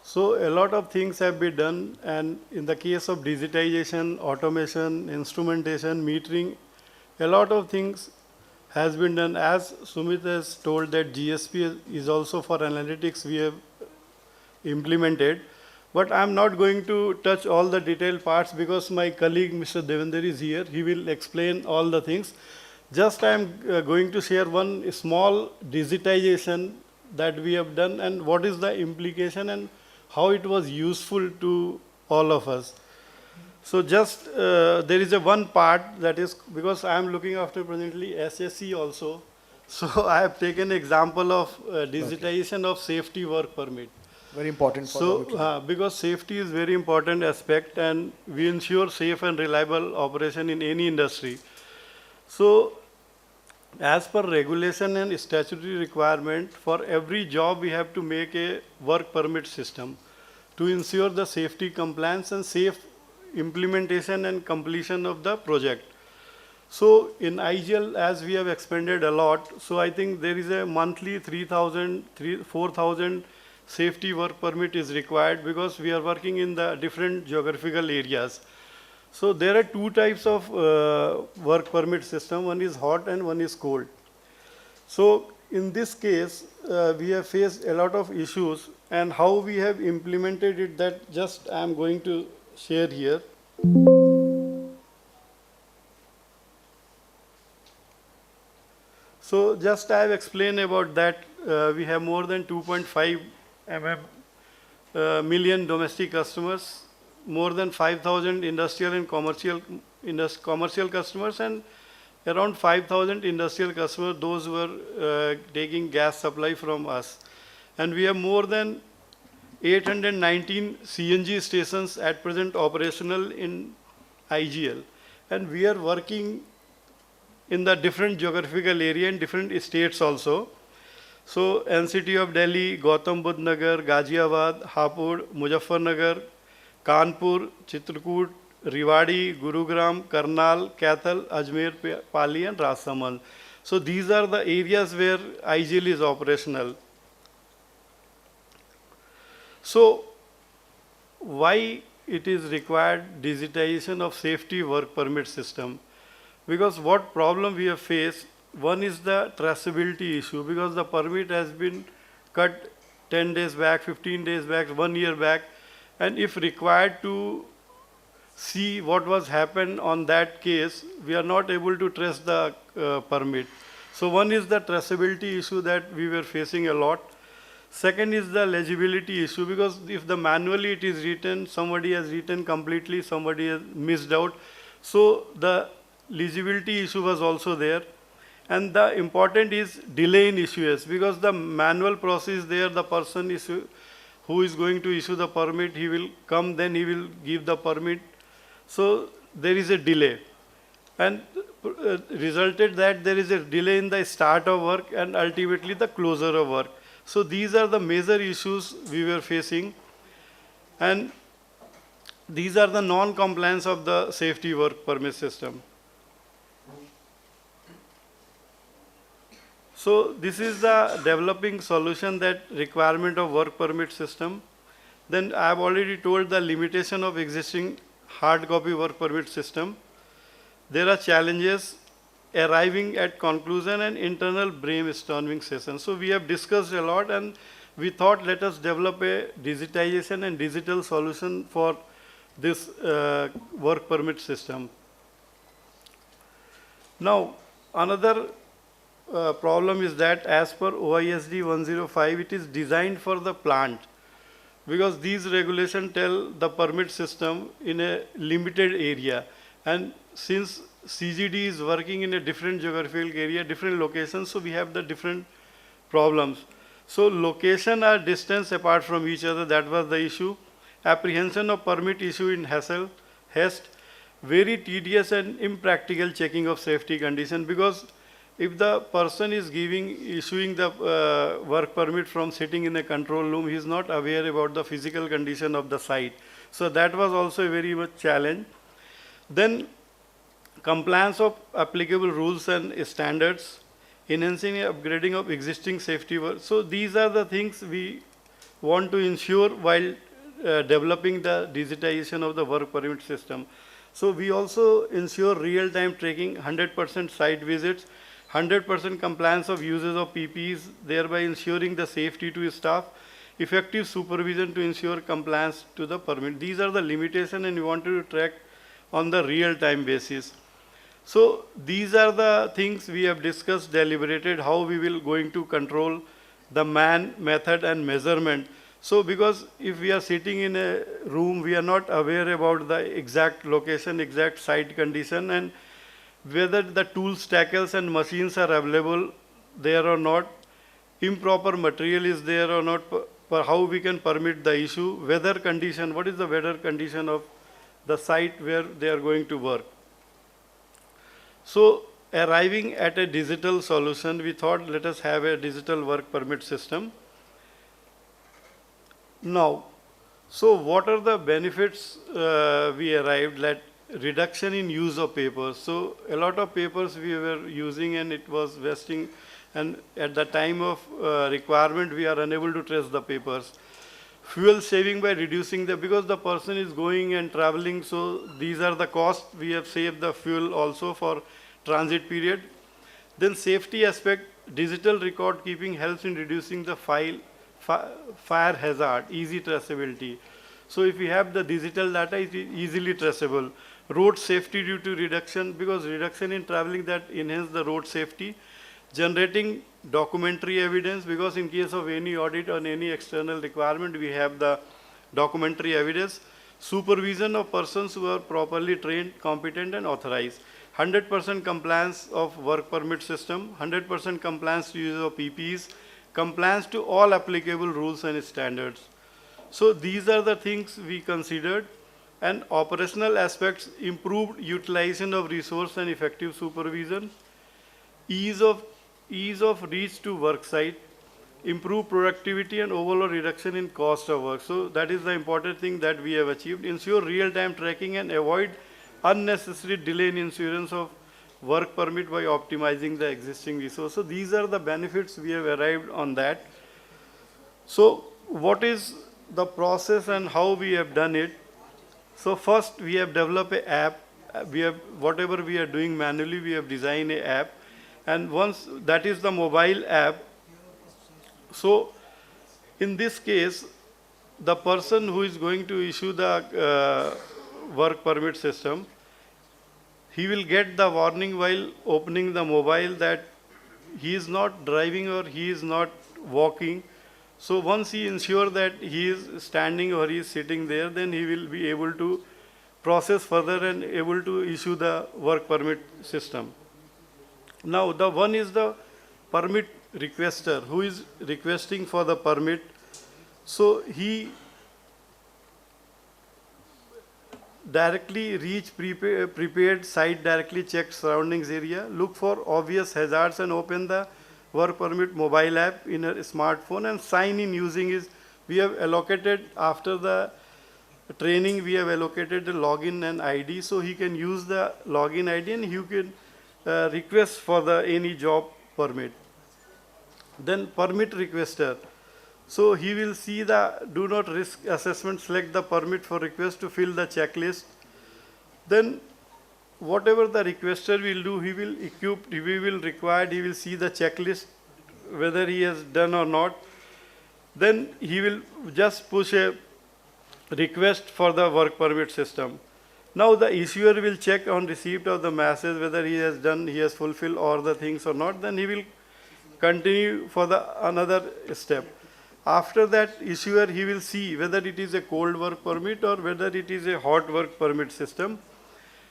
E: So a lot of things have been done, and in the case of digitization, automation, instrumentation, metering, a lot of things has been done. As Sumit has told that GSP is also for analytics we have implemented. But I'm not going to touch all the detailed parts because my colleague Mr. Davinder is here. He will explain all the things. Just I'm going to share one small digitization that we have done and what is the implication and how it was useful to all of us. So just there is a one part that is, because I am looking after presently SSC also. So I have taken example of digitization of safety work permit.
B: Very important.
E: So, because safety is very important aspect and we ensure safe and reliable operation in any industry. So, as per regulation and statutory requirement, for every job we have to make a work permit system to ensure the safety compliance and safe implementation and completion of the project. So, in IGL, as we have expanded a lot, so I think there is a monthly 4,000 safety work permit is required because we are working in the different geographical areas. So there are two types of work permit system. One is hot and one is cold. So in this case, we have faced a lot of issues, and how we have implemented it, that just I am going to share here. So just I have explained about that. We have more than 2.5 million domestic customers, more than 5,000 industrial and commercial customers, and around 5,000 industrial customers, those who are taking gas supply from us. And we have more than 819 CNG stations at present operational in IGL. And we are working in the different geographical area in different states also. So NCT of Delhi, Gautam Budh Nagar, Ghaziabad, Hapur, Muzaffarnagar, Kanpur, Chitrakoot, Rewari, Gurugram, Karnal, Kaithal, Ajmer, Pali and Rajsamand. So these are the areas where IGL is operational. So why it is required digitization of safety work permit system? Because what problem we have faced, one is the traceability issue, because the permit has been cut 10 days back, 15 days back, 1 year back, and if required to see what was happened on that case, we are not able to trace the permit. So one is the traceability issue that we were facing a lot. Second is the legibility issue, because if the manually it is written, somebody has written completely, somebody has missed out. So the legibility issue was also there. And the important is delay in issuance, because the manual process there, the person who is going to issue the permit, he will come, then he will give the permit. So there is a delay. And resulted that there is a delay in the start of work and ultimately the closure of work. So these are the major issues we were facing. And these are the non-compliance of the safety work permit system. So this is the developing solution, that requirement of work permit system. Then I have already told the limitation of existing hard copy work permit system. There are challenges arriving at conclusion and internal brainstorming session. So we have discussed a lot, and we thought let us develop a digitization and digital solution for this work permit system. Now another problem is that as per OISD 105, it is designed for the plant, because these regulations tell the permit system in a limited area, and since CGD is working in a different geographical area, different locations, so we have the different problems. So location or distance apart from each other, that was the issue. Apprehension of permit issue in haste, very tedious and impractical checking of safety condition, because if the person is issuing the work permit from sitting in a control room, he is not aware about the physical condition of the site. So that was also a very much challenge. Then compliance of applicable rules and standards, enhancing and upgrading of existing safety work. So these are the things we want to ensure while developing the digitization of the work permit system. So we also ensure real-time tracking, 100% site visits, 100% compliance of uses of PPEs, thereby ensuring the safety to staff, effective supervision to ensure compliance to the permit. These are the limitations, and we wanted to track on the real-time basis. So these are the things we have discussed, deliberated, how we will going to control the man, method and measurement. So because if we are sitting in a room, we are not aware about the exact location, exact site condition, and whether the tools, tackles and machines are available there or not, improper material is there or not, how we can permit the issue, weather condition, what is the weather condition of the site where they are going to work. So arriving at a digital solution, we thought let us have a digital work permit system. Now, so what are the benefits we arrived at? Reduction in use of papers. So a lot of papers we were using and it was wasting, and at the time of requirement we are unable to trace the papers. Fuel saving by reducing because the person is going and traveling, so these are the costs. We have saved the fuel also for transit period. Then safety aspect, digital record keeping helps in reducing the fire hazard, easy traceability. So if we have the digital data, it is easily traceable. Road safety due to reduction, because reduction in traveling that enhance the road safety. Generating documentary evidence, because in case of any audit or any external requirement, we have the documentary evidence. Supervision of persons who are properly trained, competent and authorized. 100% compliance of work permit system, 100% compliance to use of PPEs, compliance to all applicable rules and standards. So these are the things we considered. And operational aspects, improved utilization of resource and effective supervision, ease of reach to work site, improve productivity and overall reduction in cost of work. So that is the important thing that we have achieved. Ensure real-time tracking and avoid unnecessary delay in issuance of work permit by optimizing the existing resource. So these are the benefits we have arrived on that. So what is the process and how we have done it? So first we have developed an app. Whatever we are doing manually, we have designed an app. And once that is the mobile app. So in this case, the person who is going to issue the work permit system, he will get the warning while opening the mobile that he is not driving or he is not walking. So once he ensures that he is standing or he is sitting there, then he will be able to process further and able to issue the work permit system. Now the one is the permit requester who is requesting for the permit. So he directly reach prepared site, directly check surroundings area, look for obvious hazards and open the work permit mobile app in a smartphone and sign in using his, we have allocated after the training, we have allocated the login and ID, so he can use the login ID and he can request for the any job permit. Then permit requester. So he will see the do not risk assessment, select the permit for request to fill the checklist. Then whatever the requester will do, he will he will see the checklist, whether he has done or not. Then he will just push a request for the work permit system. Now the issuer will check on receipt of the message whether he has done, he has fulfilled all the things or not. Then he will continue for the another step. After that, issuer, he will see whether it is a cold work permit or whether it is a hot work permit system.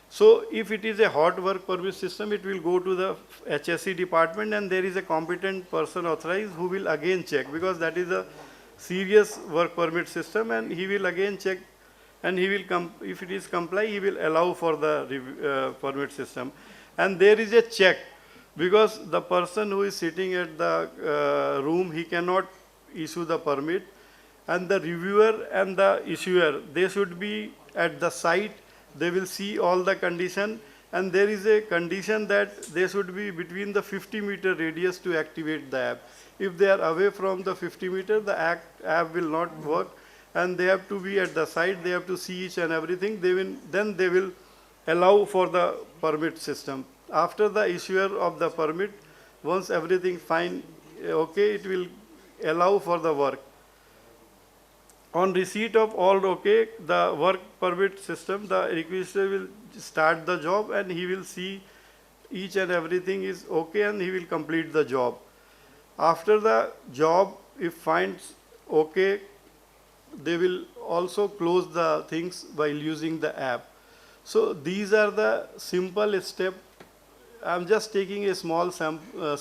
E: So if it is a hot work permit system, it will go to the HSE department and there is a competent person authorized who will again check, because that is a serious work permit system, and he will again check and he will if it is comply, he will allow for the permit system. And there is a check, because the person who is sitting at the room, he cannot issue the permit, and the reviewer and the issuer, they should be at the site. They will see all the condition, and there is a condition that they should be between the 50-meter radius to activate the app. If they are away from the 50 meter, the app will not work, and they have to be at the site. They have to see each and everything. Then they will allow for the permit system. After the issuer of the permit, once everything fine, okay, it will allow for the work. On receipt of all okay, the work permit system, the requester will start the job and he will see each and everything is okay and he will complete the job. After the job, if finds okay, they will also close the things while using the app. So these are the simple steps. I'm just taking a small sample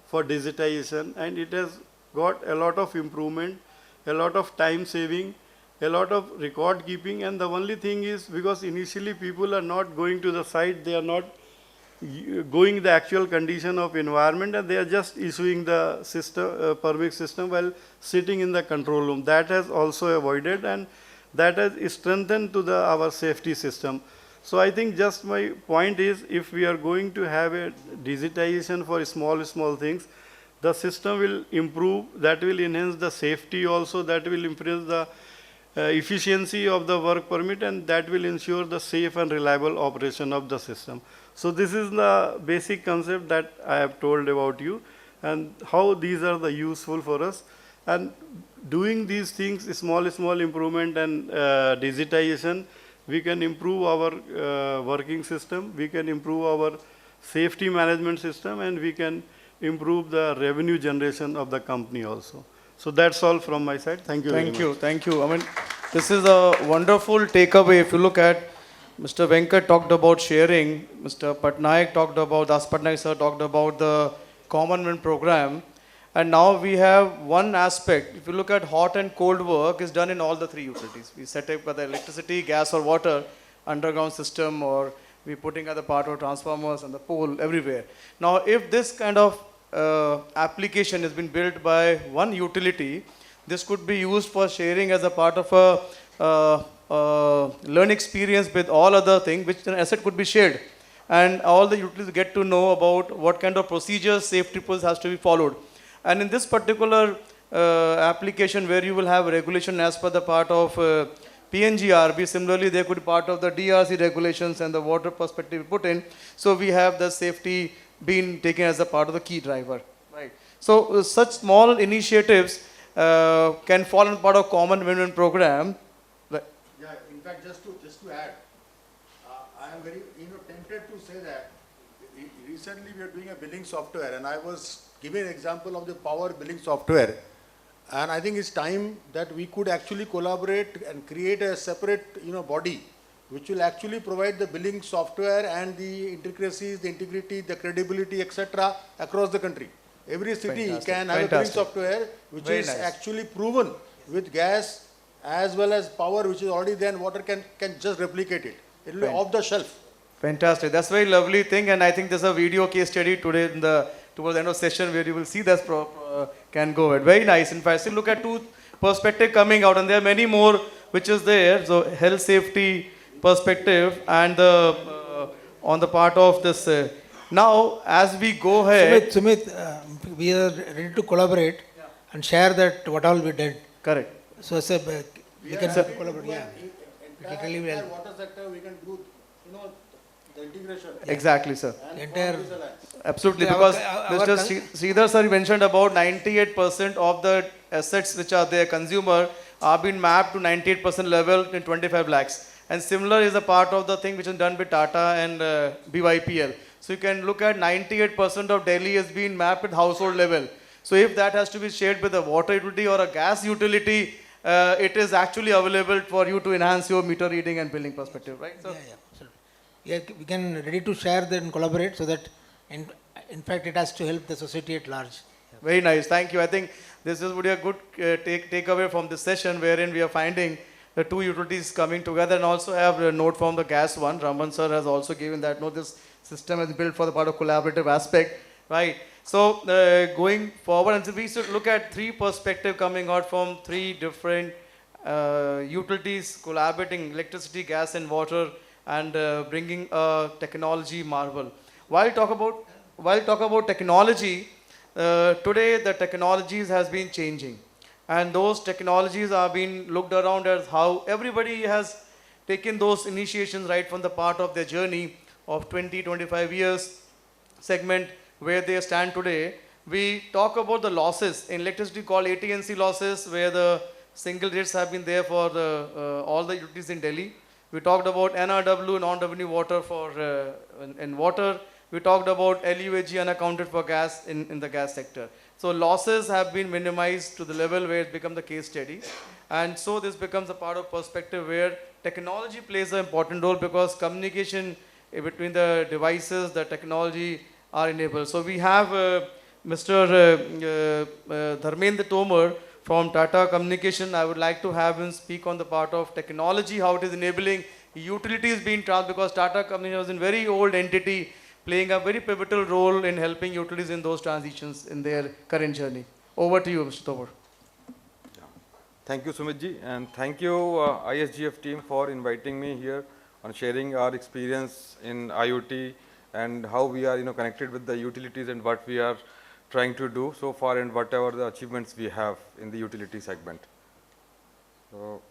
E: for digitization, and it has got a lot of improvement, a lot of time saving, a lot of record keeping. And the only thing is, because initially people are not going to the site, they are not going the actual condition of environment, and they are just issuing the system, permit system while sitting in the control room. That has also avoided, and that has strengthened to our safety system. So I think just my point is, if we are going to have a digitization for small things, the system will improve, that will enhance the safety also, that will improve the efficiency of the work permit, and that will ensure the safe and reliable operation of the system. So this is the basic concept that I have told about you, and how these are the useful for us. And doing these things, small improvement and digitization, we can improve our working system, we can improve our safety management system, and we can improve the revenue generation of the company also. So that's all from my side. Thank you very much.
B: Thank you. I mean, this is a wonderful takeaway. If you look at Mr. Venkat talked about sharing, Mr. Patnaik talked about, Daspatnaik sir talked about the Common program. And now we have one aspect. If you look at hot and cold work, is done in all the three utilities. We set up whether electricity, gas or water, underground system or we're putting other part of transformers and the pole everywhere. Now, if this kind of application has been built by one utility, this could be used for sharing as a part of a learn experience with all other things, which an asset could be shared. And all the utilities get to know about what kind of procedures, safety procedures has to be followed. And in this particular application where you will have regulation as per the part of PNGRB, similarly there could be part of the DRC regulations and the water perspective put in. So we have the safety being taken as a part of the key driver. Right. So such small initiatives can fall in part of common win-win program.
D: Yeah, in fact, just to add, I am very tempted to say that recently we are doing a billing software, and I was giving an example of the power billing software. And I think it's time that we could actually collaborate and create a separate body which will actually provide the billing software and the intricacies, the integrity, the credibility, etc. across the country. Every city can have a billing software which is actually proven with gas as well as power, which is already there, and water can just replicate it. It will be off the shelf.
B: Fantastic. That's a very lovely thing, and I think there's a video case study today towards the end of session where you will see that can go ahead. Very nice. In fact, still look at two perspectives coming out, and there are many more which is there. So health safety perspective and on the part of this. Now, as we go ahead,
C: Sumit, we are ready to collaborate and share that what all we did.
B: Correct.
C: So, we can collaborate. Yeah.
D: Entire water sector, we can do, the integration.
B: Exactly, sir.
C: Entire.
B: Absolutely,
C: Yeah,
B: because
C: our
B: Mr. Sreedhar sir mentioned about 98% of the assets which are there, consumer, are being mapped to 98% level in 25 lakhs. And similar is a part of the thing which is done with Tata and BYPL. So you can look at 98% of Delhi has been mapped at household level. So if that has to be shared with a water utility or a gas utility, it is actually available for you to enhance your meter reading and billing perspective, right? So
C: Yeah, absolutely. Yeah, we can ready to share that and collaborate so that in fact it has to help the society at large.
B: very nice. Thank you. I think this would be a good takeaway from this session, wherein we are finding the two utilities coming together, and also have a note from the gas one. Raman sir has also given that note. This system is built for the part of collaborative aspect, right? So going forward, and so we should look at three perspectives coming out from three different utilities collaborating: electricity, gas, and water, and bringing a technology marvel. While talk about technology, today the technologies has been changing, and those technologies are being looked around as how everybody has taken those initiations right from the part of their journey of 20-25 years segment where they stand today. We talk about the losses in electricity called AT&C losses, where the single rates have been there for all the utilities in Delhi. We talked about NRW, non-revenue water for in water. We talked about LUAG unaccounted for gas in the gas sector. So losses have been minimized to the level where it becomes the case study. And so this becomes a part of perspective where technology plays an important role, because communication between the devices, the technology are enabled. So we have Mr. Dharmendra Tomar from Tata Communication. I would like to have him speak on the part of technology, how it is enabling utilities being because Tata Communication was a very old entity playing a very pivotal role in helping utilities in those transitions in their current journey. Over to you, Mr. Tomar.
F: Thank you, Sumitji, and thank you, ISGF team, for inviting me here on sharing our experience in IoT and how we are, connected with the utilities and what we are trying to do so far and whatever the achievements we have in the utility segment. So,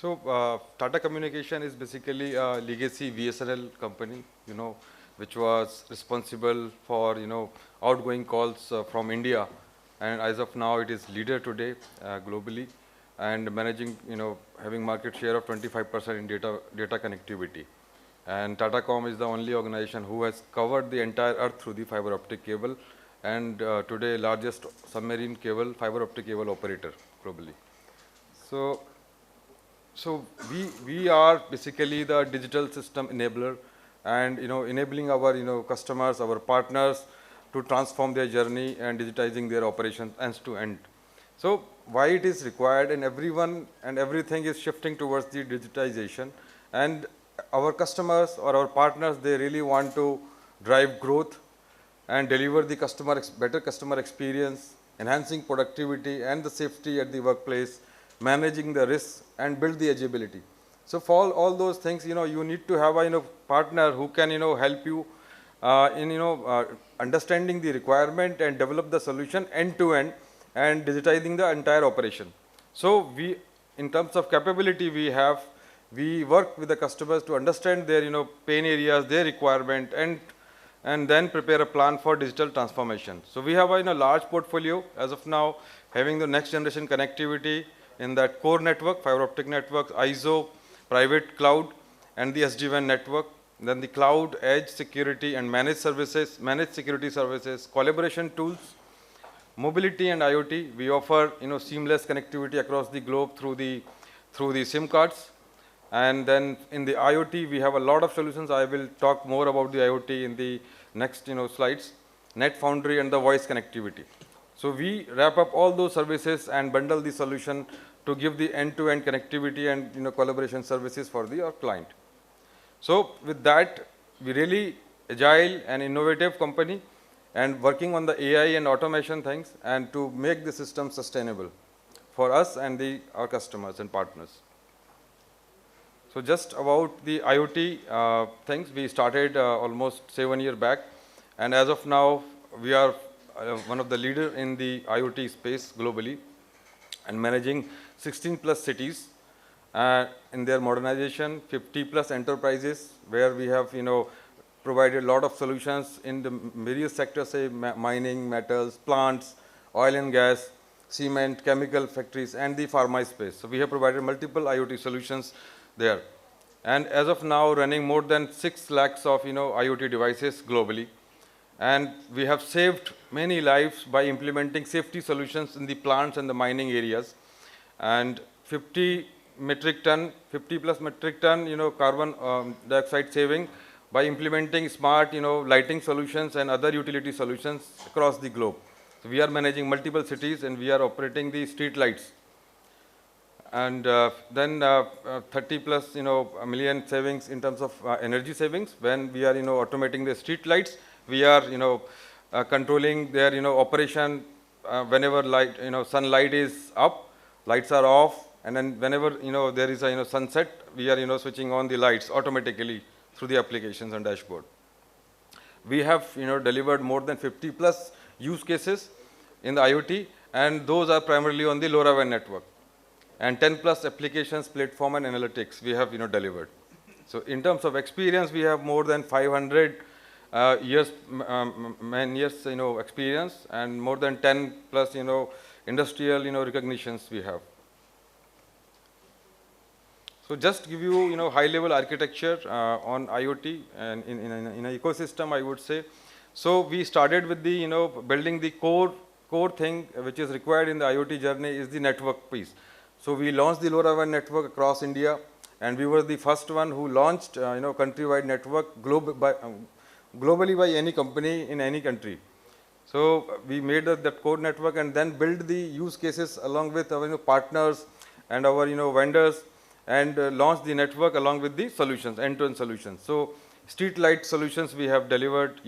F: So, Tata Communication is basically a legacy VSNL company, which was responsible for, outgoing calls from India, and as of now it is leader today globally, and managing, having market share of 25% in data connectivity. And Tatacom is the only organization who has covered the entire earth through the fiber optic cable, and today largest submarine cable, fiber optic cable operator globally. So we are basically the digital system enabler and enabling our customers, our partners to transform their journey and digitizing their operations end to end. So why it is required, and everyone and everything is shifting towards the digitization, and our customers or our partners, they really want to drive growth and deliver the better customer experience, enhancing productivity and the safety at the workplace, managing the risks and build the agility. So for all those things, you need to have a partner who can help you in understanding the requirement and develop the solution end to end and digitizing the entire operation. So we, in terms of capability, we work with the customers to understand their pain areas, their requirement, and then prepare a plan for digital transformation. So we have a large portfolio as of now, having the next generation connectivity in that core network, fiber optic network, ISO, private cloud, and the SD-WAN network. Then the cloud, edge, security, and managed security services, collaboration tools, mobility and IoT. We offer seamless connectivity across the globe through the SIM cards. And then in the IoT, we have a lot of solutions. I will talk more about the IoT in the next slides. Net Foundry and the voice connectivity. So we wrap up all those services and bundle the solution to give the end-to-end connectivity and collaboration services for our client. So with that, we really agile and innovative company and working on the AI and automation things and to make the system sustainable for us and our customers and partners. So just about the IoT things, we started almost 7 years back, and as of now, we are one of the leaders in the IoT space globally and managing 16 plus cities in their modernization, 50 plus enterprises where we have provided a lot of solutions in the various sectors, say mining, metals, plants, oil and gas, cement, chemical factories, and the pharma space. So we have provided multiple IoT solutions there. And as of now, running more than 6 lakhs of IoT devices globally. And we have saved many lives by implementing safety solutions in the plants and the mining areas. And 50 plus metric ton, carbon dioxide saving by implementing smart, lighting solutions and other utility solutions across the globe. So we are managing multiple cities and we are operating the street lights. And then 30 plus, million savings in terms of energy savings. When we are, automating the street lights, we are, controlling their, operation whenever light, sunlight is up, lights are off, and then whenever, there is a, sunset, we are, switching on the lights automatically through the applications and dashboard. We have, delivered more than 50 plus use cases in the IoT, and those are primarily on the LoRaWAN network. And 10 plus applications, platform and analytics we have delivered. So in terms of experience, we have more than 500 years experience and more than 10 plus industrial recognitions we have. So just give you high level architecture on IoT and in an ecosystem, I would say. So we started with the building the core thing which is required in the IoT journey is the network piece. So we launched the LoRaWAN network across India, and we were the first one who launched, countrywide network globally by any company in any country. So we made that core network and then build the use cases along with our partners and our vendors and launched the network along with the solutions, end-to-end solutions. So street light solutions we have delivered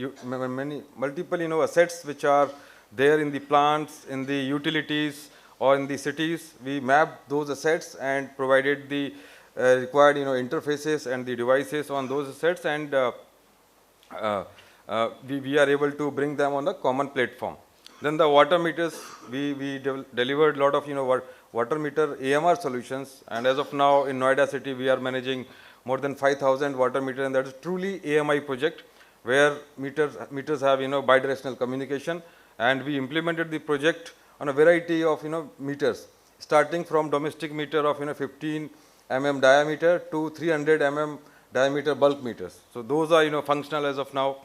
F: multiple assets which are there in the plants, in the utilities, or in the cities. We mapped those assets and provided the required interfaces and the devices on those assets, and we are able to bring them on a common platform. Then the water meters, we delivered a lot of water meter AMR solutions, and as of now in Noida city we are managing more than 5,000 water meters, and that is truly AMI project where meters have bidirectional communication, and we implemented the project on a variety of meters, starting from domestic meter of 15 mm diameter to 300 mm diameter bulk meters. So those are functional as of now.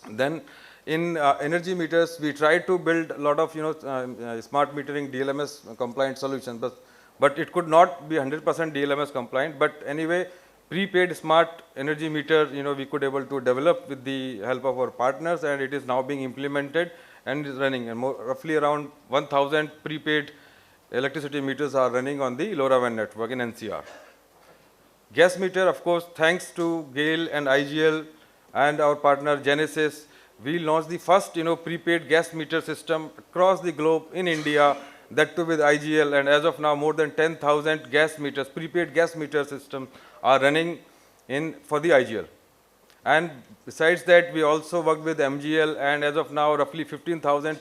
F: Then in energy meters, we tried to build a lot of smart metering DLMS compliant solutions, but it could not be 100% DLMS compliant. But anyway, prepaid smart energy meter, we could able to develop with the help of our partners, and it is now being implemented and is running. And roughly around 1,000 prepaid electricity meters are running on the LoRaWAN network in NCR. Gas meter, of course, thanks to GAIL and IGL and our partner Genesis, we launched the first, prepaid gas meter system across the globe in India, that too with IGL, and as of now, more than 10,000 gas meters, prepaid gas meter systems are running for the IGL. And besides that, we also work with MGL, and as of now, roughly 15,000,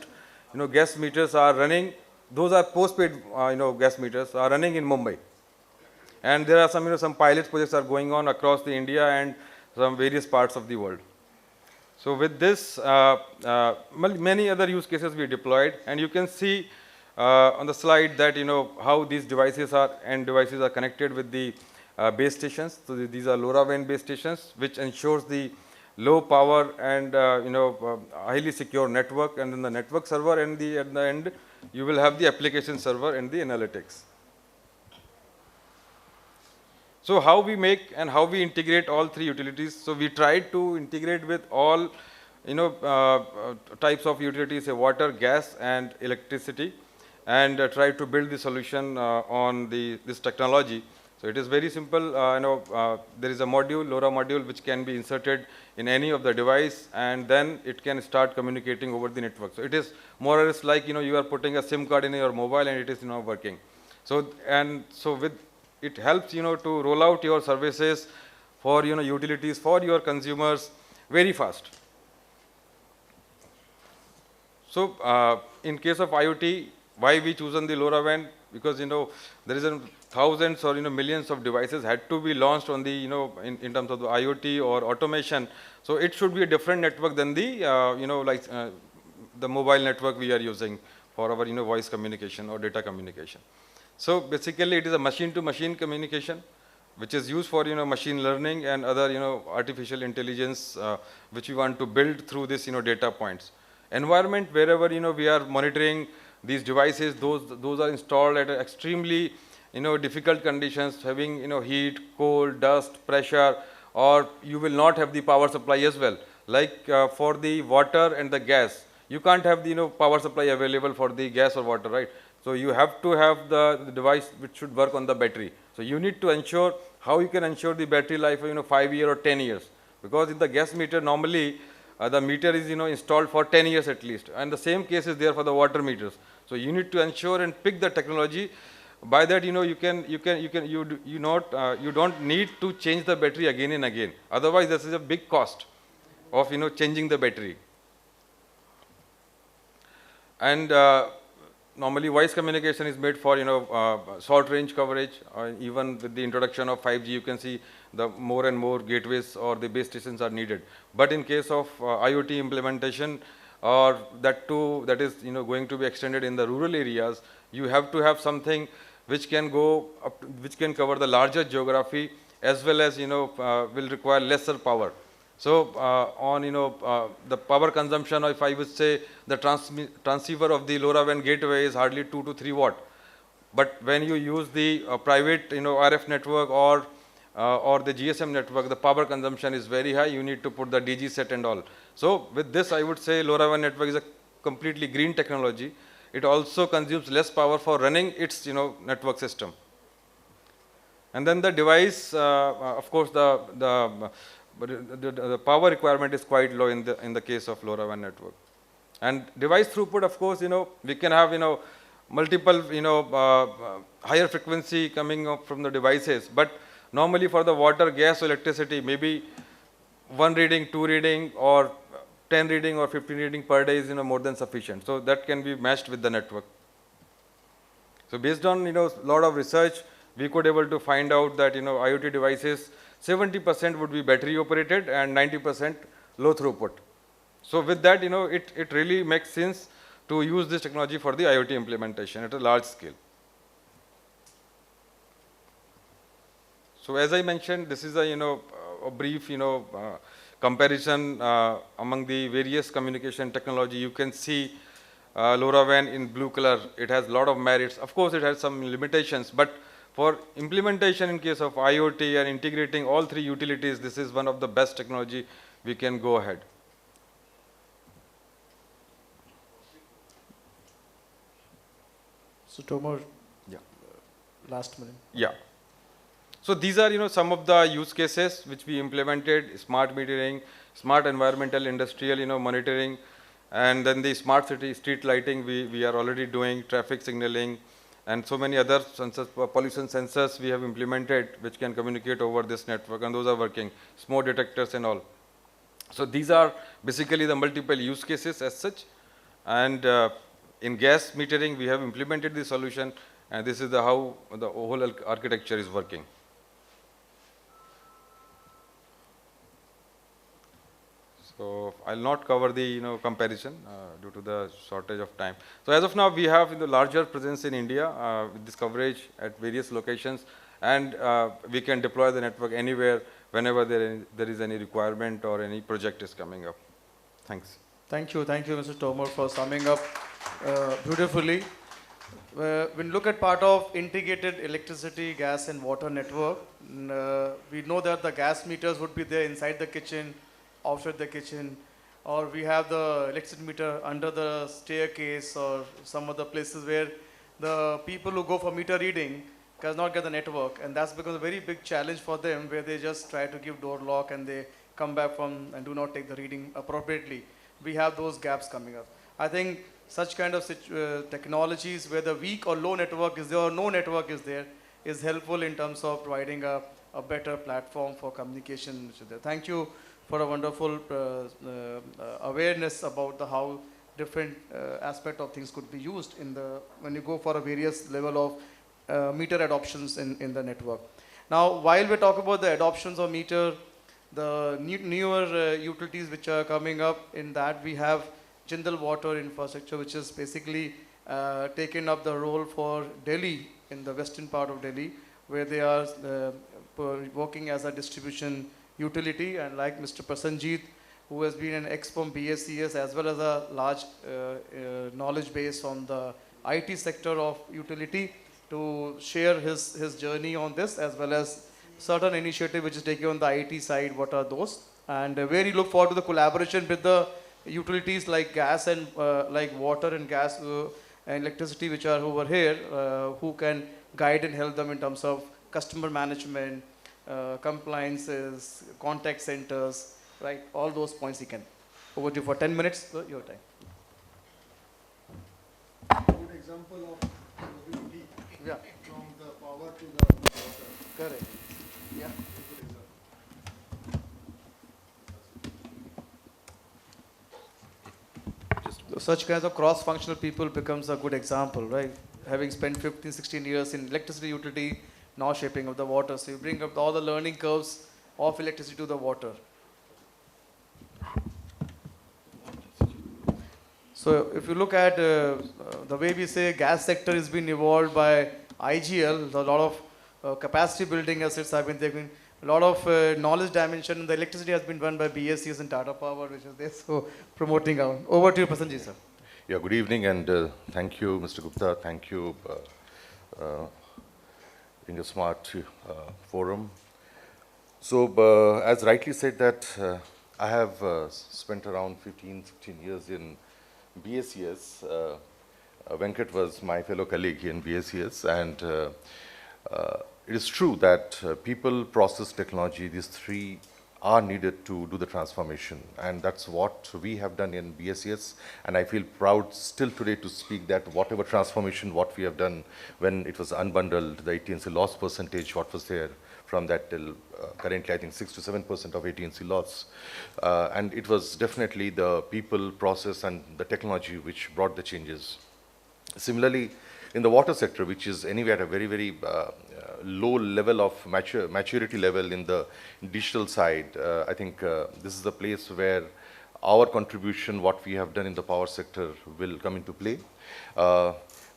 F: gas meters are running. Those are postpaid, gas meters are running in Mumbai. And there are some pilot projects are going on across the India and some various parts of the world. So with this, many other use cases we deployed, and you can see on the slide that how these devices are connected with the base stations. So these are LoRaWAN base stations, which ensures the low power and highly secure network, and then the network server, and at the end you will have the application server and the analytics. So how we make and how we integrate all three utilities. So we tried to integrate with all types of utilities, say water, gas, and electricity, and try to build the solution on this technology. So it is very simple. There is a module, LoRa module, which can be inserted in any of the device, and then it can start communicating over the network. So it is more or less like you are putting a SIM card in your mobile, and it is working. So with it helps to roll out your services for utilities for your consumers very fast. So in case of IoT, why we chosen the LoRaWAN? Because there is thousands or millions of devices had to be launched on the in terms of the IoT or automation. So it should be a different network than the the mobile network we are using for our voice communication or data communication. So basically, it is a machine-to-machine communication, which is used for machine learning and other artificial intelligence, which we want to build through this data points. Environment, wherever we are monitoring these devices, those are installed at extremely difficult conditions, having heat, cold, dust, pressure, or you will not have the power supply as well. Like for the water and the gas, you can't have the power supply available for the gas or water, right? So you have to have the device which should work on the battery. So you need to ensure how you can ensure the battery life of 5 years or 10 years. Because in the gas meter, normally the meter is installed for 10 years at least. And the same case is there for the water meters. So you need to ensure and pick the technology. By that you don't need to change the battery again and again. Otherwise, this is a big cost of changing the battery. And normally, voice communication is made for short range coverage. Even with the introduction of 5G, you can see the more and more gateways or the base stations are needed. But in case of IoT implementation, or that too, that is going to be extended in the rural areas, you have to have something which can go up, which can cover the larger geography, as well as will require lesser power. So on the power consumption, or if I would say the transceiver of the LoRaWAN gateway is hardly 2 to 3 watt. But when you use the private RF network or the GSM network, the power consumption is very high. You need to put the DG set and all. So with this, I would say LoRaWAN network is a completely green technology. It also consumes less power for running its network system. And then the device, of course, the power requirement is quite low in the case of LoRaWAN network. And device throughput, of course, we can have multiple higher frequency coming up from the devices. But normally for the water, gas, electricity, maybe 1 reading, 2 reading, or 10 reading or 15 reading per day is more than sufficient. So that can be matched with the network. So based on lot of research, we could able to find out that IoT devices 70% would be battery operated and 90% low throughput. So with that, it really makes sense to use this technology for the IoT implementation at a large scale. So as I mentioned, this is a brief comparison among the various communication technology. You can see LoRaWAN in blue color. It has a lot of merits. Of course, it has some limitations, but For implementation in case of IoT and integrating all three utilities, this is one of the best technology we can go ahead.
B: So Tomar,
F: Yeah.
B: last minute.
F: Yeah. So these are, some of the use cases which we implemented: smart metering, smart environmental industrial, monitoring, and then the smart city street lighting we are already doing, traffic signaling, and so many other sensors, pollution sensors we have implemented which can communicate over this network, and those are working, smoke detectors and all. So these are basically the multiple use cases as such, and in gas metering we have implemented the solution, and this is how the whole architecture is working. So I'll not cover the comparison due to the shortage of time. So as of now, we have the larger presence in India with this coverage at various locations, and we can deploy the network anywhere whenever there is any requirement or any project is coming up. Thanks.
B: Thank you, Mr. Tomar, for summing up beautifully. When you look at part of integrated electricity, gas and water network, we know that the gas meters would be there inside the kitchen, outside the kitchen, or we have the electricity meter under the staircase or some other places where the people who go for meter reading cannot get the network, and that's becomes a very big challenge for them, where they just try to give door lock and they come back from and do not take the reading appropriately. We have those gaps coming up. I think such kind of technologies where the weak or low network is there or no network is there is helpful in terms of providing a better platform for communication. Thank you for a wonderful awareness about how different aspect of things could be used when you go for a various level of meter adoptions in the network. Now, while we talk about the adoptions of meter, the newer utilities which are coming up, in that we have Jindal water infrastructure, which is basically taken up the role for Delhi, in the western part of Delhi, where they are working as a distribution utility, and like Mr. Presenjit, who has been an ex from BSES as well as a large knowledge base on the IT sector of utility, to share his journey on this, as well as certain initiative which is taken on the IT side. What are those? And we look forward to the collaboration with the utilities like gas and like water and gas and electricity, which are over here, who can guide and help them in terms of customer management, compliances, contact centers, right? All those points you can. Over to you for 10 minutes, your time.
D: Good example of mobility,
B: Yeah.
D: from the power to the water.
B: Correct. Yeah. So such kinds of cross-functional people becomes a good example, right? Having spent 15, 16 years in electricity utility, now shaping of the water. So you bring up all the learning curves of electricity to the water. So if you look at the way we say gas sector has been evolved by IGL, a lot of capacity building assets have been taken, a lot of knowledge dimension. The electricity has been run by BSES and Tata Power, which is there. So promoting out. Over to you, Presenjit, sir.
G: Yeah, good evening, and thank you, Mr. Gupta. Thank you, being a smart forum. So, as rightly said that I have spent around 15, 16 years in BSES. Venkat was my fellow colleague in BSES, and it is true that people, process, technology, these three are needed to do the transformation, and that's what we have done in BSES. And I feel proud still today to speak that whatever transformation what we have done when it was unbundled, the AT&C loss percentage, what was there from that till currently I think 6 to 7% of AT&C loss. And it was definitely the people, process and the technology which brought the changes. Similarly, in the water sector, which is anyway at a very, very low level of maturity level in the digital side, I think this is the place where our contribution, what we have done in the power sector, will come into play.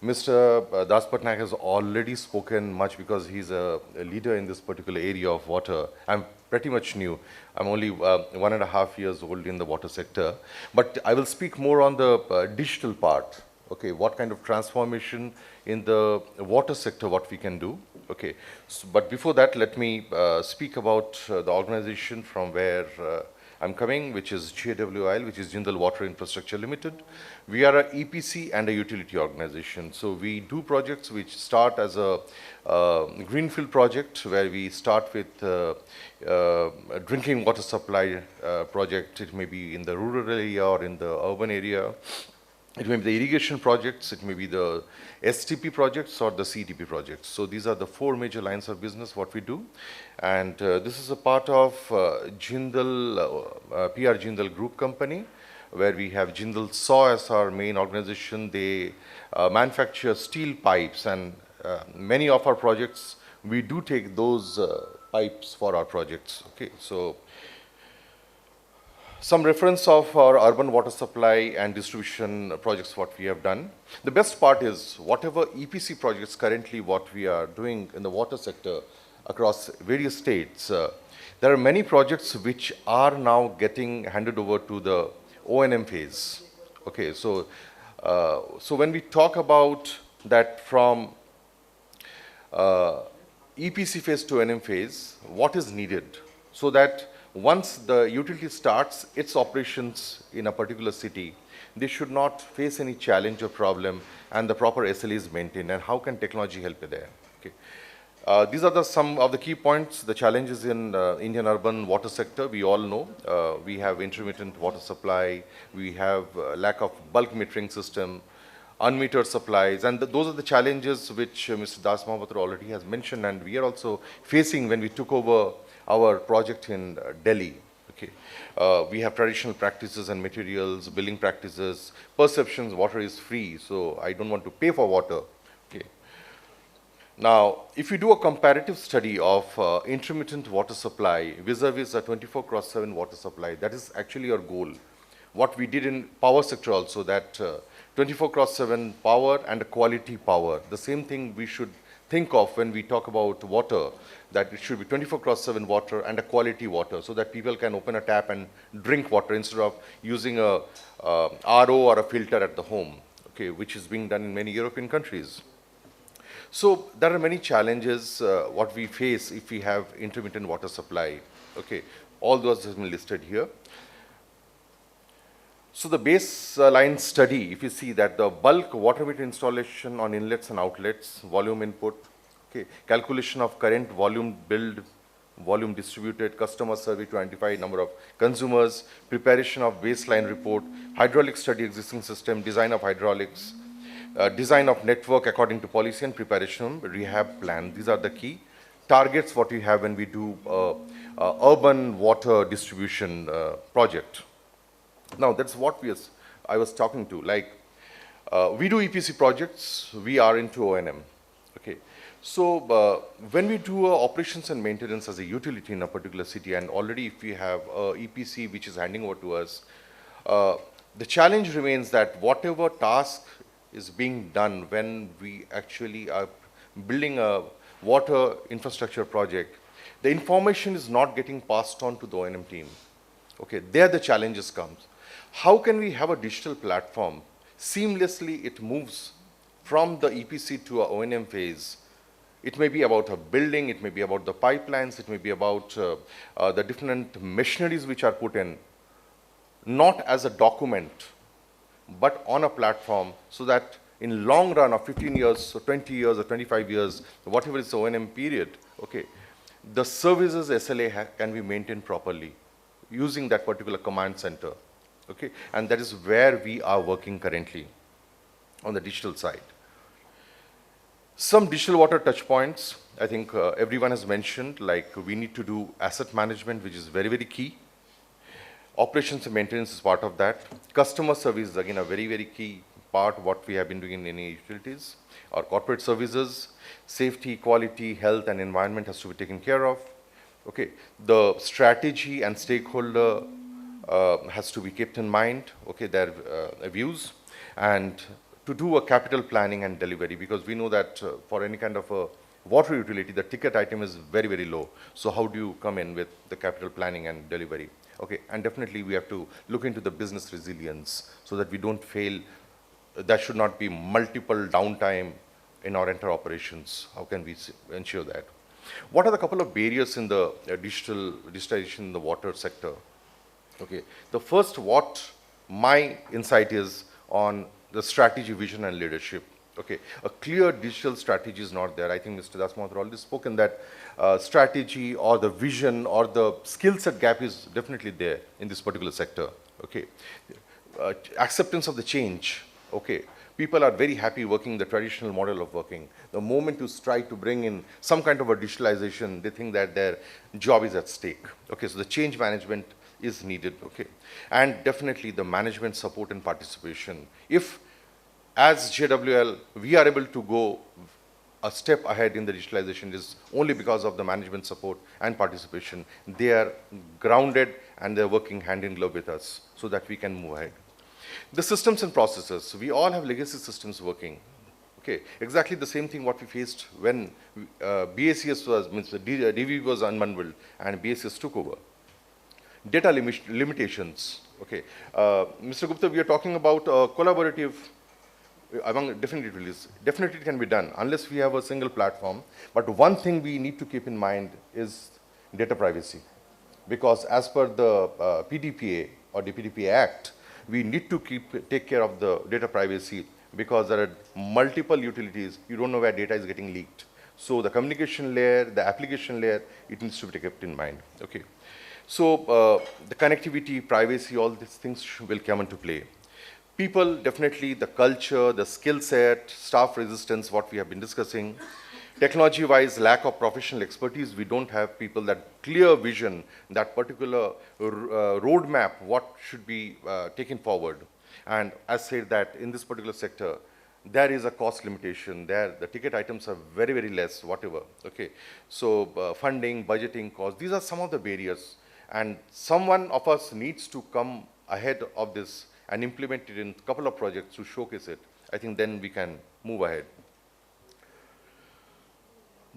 G: Mr. Daspatnaik has already spoken much because he's a leader in this particular area of water. I'm pretty much new. I'm only 1.5 years old in the water sector. But I will speak more on the digital part. Okay, what kind of transformation in the water sector, what we can do. Okay, so, but before that, let me speak about the organization from where I'm coming, which is JWIL, which is Jindal Water Infrastructure Limited. We are a EPC and a utility organization. So we do projects which start as a greenfield project, where we start with a drinking water supply project. It may be in the rural area or in the urban area. It may be the irrigation projects, it may be the STP projects or the CTP projects. So these are the 4 major lines of business what we do. And this is a part of Jindal, PR Jindal Group Company, where we have Jindal SAW as our main organization. They manufacture steel pipes, and many of our projects, we do take those pipes for our projects. Okay, so some reference of our urban water supply and distribution projects what we have done. The best part is whatever EPC projects currently what we are doing in the water sector across various states, there are many projects which are now getting handed over to the O&M phase. Okay, so so when we talk about that from EPC phase to O&M phase, what is needed so that once the utility starts its operations in a particular city, they should not face any challenge or problem, and the proper SLA is maintained, and how can technology help you there? Okay. These are some of the key points. The challenges in Indian urban water sector, we all know. We have intermittent water supply, we have lack of bulk metering system, unmetered supplies, and those are the challenges which Mr. Daspatnaik already has mentioned, and we are also facing when we took over our project in Delhi. Okay. We have traditional practices and materials, billing practices, perceptions, water is free, so I don't want to pay for water. Okay. Now, if you do a comparative study of intermittent water supply vis-a-vis a 24/7 water supply, that is actually our goal. What we did in power sector also, that 24/7 power and quality power, the same thing we should think of when we talk about water, that it should be 24/7 water and a quality water, so that people can open a tap and drink water instead of using a RO or a filter at the home, okay, which is being done in many European countries. So there are many challenges what we face if we have intermittent water supply. Okay, all those have been listed here. So the baseline study, if you see that the bulk water meter installation on inlets and outlets, volume input, okay, calculation of current volume billed, volume distributed, customer survey to identify number of consumers, preparation of baseline report, hydraulic study existing system, design of hydraulics, design of network according to policy, and preparation of rehab plan. These are the key targets what we have when we do urban water distribution project. Now, that's what I was talking to. Like, we do EPC projects, we are into O&M. Okay. So, when we do operations and maintenance as a utility in a particular city, and already if we have EPC which is handing over to us, the challenge remains that whatever task is being done when we actually are building a water infrastructure project, the information is not getting passed on to the O&M team. Okay, there the challenges comes. How can we have a digital platform? Seamlessly it moves from the EPC to a O&M phase. It may be about a building, it may be about the pipelines, it may be about the different machineries which are put in, not as a document, but on a platform, so that in long run of 15 years, or 20 years, or 25 years, whatever is the O&M period, okay, the services SLA can be maintained properly using that particular command center. Okay, and that is where we are working currently on the digital side. Some digital water touch points, I think everyone has mentioned, like we need to do asset management, which is very, very key. Operations and maintenance is part of that. Customer service is again a very, very key part what we have been doing in any utilities. Our corporate services, safety, quality, health and environment has to be taken care of. Okay, the strategy and stakeholder has to be kept in mind, okay, their views, and to do a capital planning and delivery, because we know that for any kind of a water utility, the ticket item is very, very low. So how do you come in with the capital planning and delivery? Okay, and definitely we have to look into the business resilience so that we don't fail. There should not be multiple downtime in our entire operations. How can we ensure that? What are the couple of barriers in the digitalization in the water sector? Okay, the first, what my insight is on the strategy, vision, and leadership. Okay, a clear digital strategy is not there. I think Mr. Daspatnaik already spoken that strategy or the vision or the skill set gap is definitely there in this particular sector. Okay, acceptance of the change. Okay, people are very happy working the traditional model of working. The moment you try to bring in some kind of a digitalization, they think that their job is at stake. Okay, so the change management is needed. Okay, and definitely the management support and participation. If as JWL, we are able to go a step ahead in the digitalization is only because of the management support and participation. They are grounded and they're working hand in glove with us so that we can move ahead. The systems and processes, we all have legacy systems working. Okay, exactly the same thing what we faced when BSES was, means the DV was unbundled and BSES took over. Data limitations, okay. Mr. Gupta, we are talking about collaborative among different utilities. Definitely it can be done unless we have a single platform. But one thing we need to keep in mind is data privacy. Because as per the PDPA or the PDPA Act, we need to take care of the data privacy because there are multiple utilities. You don't know where data is getting leaked. So the communication layer, the application layer, it needs to be kept in mind. Okay. So the connectivity, privacy, all these things will come into play. People, definitely the culture, the skill set, staff resistance, what we have been discussing. Technology-wise, lack of professional expertise, we don't have people that clear vision, that particular roadmap, what should be taken forward. And as said that in this particular sector, there is a cost limitation. There, the ticket items are very, very less, whatever. Okay, so funding, budgeting, cost, these are some of the barriers. And someone of us needs to come ahead of this and implement it in a couple of projects to showcase it. I think then we can move ahead.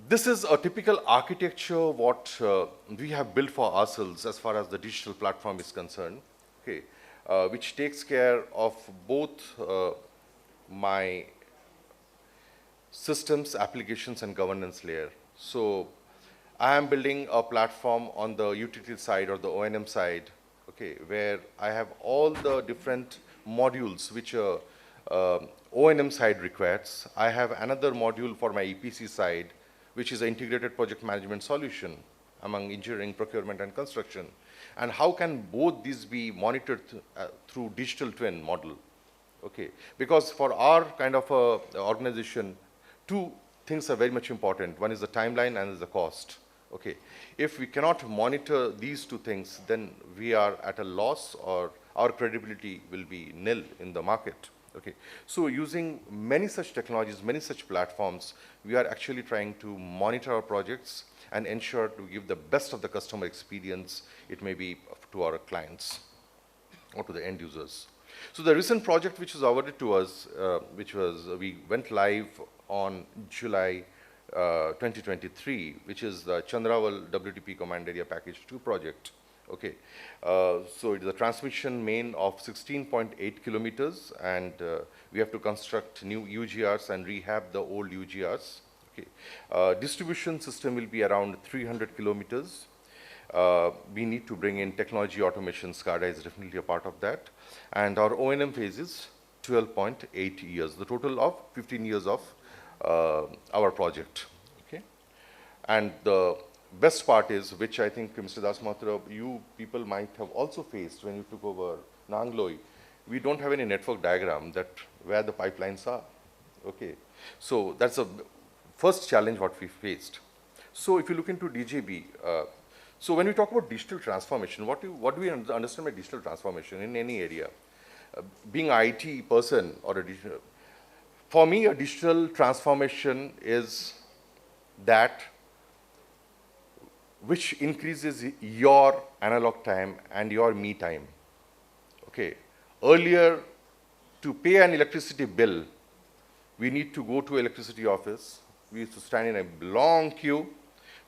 G: This is a typical architecture what we have built for ourselves as far as the digital platform is concerned, okay, which takes care of both my systems, applications, and governance layer. So I am building a platform on the utility side or the O&M side, okay, where I have all the different modules which O&M side requires. I have another module for my EPC side, which is an integrated project management solution among engineering, procurement, and construction. And how can both these be monitored through digital twin model? Okay, because for our kind of organization, two things are very much important. One is the timeline and is the cost. Okay, if we cannot monitor these two things, then we are at a loss or our credibility will be nil in the market. Okay, so using many such technologies, many such platforms, we are actually trying to monitor our projects and ensure to give the best of the customer experience, it may be to our clients or to the end users. So the recent project which was awarded to us, we went live on July 2023, which is the Chandraval WTP Command Area Package 2 project. Okay, so it is a transmission main of 16.8 kilometers, and we have to construct new UGRs and rehab the old UGRs. Okay, distribution system will be around 300 kilometers. We need to bring in technology automation. SCADA is definitely a part of that, and our O&M phase is 12.8 years. The total of 15 years of our project. Okay, and the best part is, which I think Mr. Daspatnaik, you people might have also faced when you took over Nangloi, we don't have any network diagram that where the pipelines are. Okay, so that's a first challenge what we faced. So if you look into DJB, so when we talk about digital transformation, what do we understand by digital transformation in any area? Being an IT person or a digital, for me a digital transformation is that which increases your analog time and your me time. Okay, earlier to pay an electricity bill, we need to go to electricity office. We used to stand in a long queue.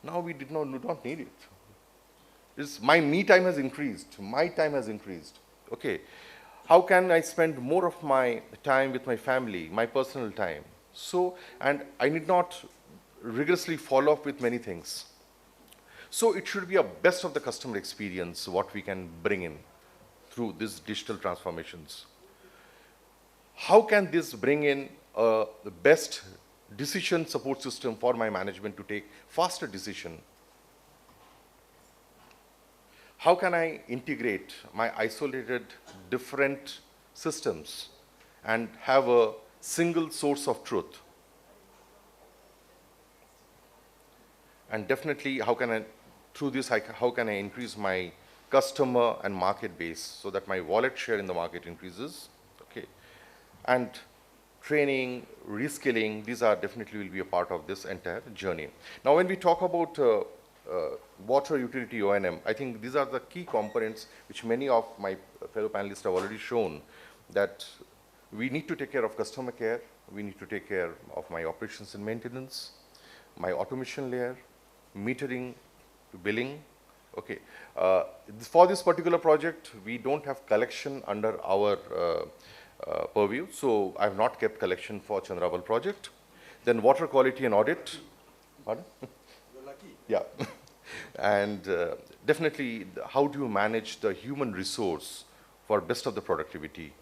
G: Now we do not need it. My me time has increased. My time has increased. Okay, how can I spend more of my time with my family, my personal time? So, and I need not rigorously follow up with many things. So it should be a best of the customer experience, what we can bring in through these digital transformations. How can this bring in the best decision support system for my management to take faster decision? How can I integrate my isolated different systems and have a single source of truth? And definitely, how can I, through this, how can I increase my customer and market base so that my wallet share in the market increases? Okay. And training, reskilling, these are definitely will be a part of this entire journey. Now, when we talk about water utility O&M, I think these are the key components which many of my fellow panelists have already shown, that we need to take care of customer care, we need to take care of my operations and maintenance, my automation layer, metering, billing. Okay. For this particular project, we don't have collection under our purview, so I have not kept collection for Chandraval project. Then water quality and audit. Pardon? You're lucky. Yeah. And definitely, how do you manage the human resource for best of the productivity?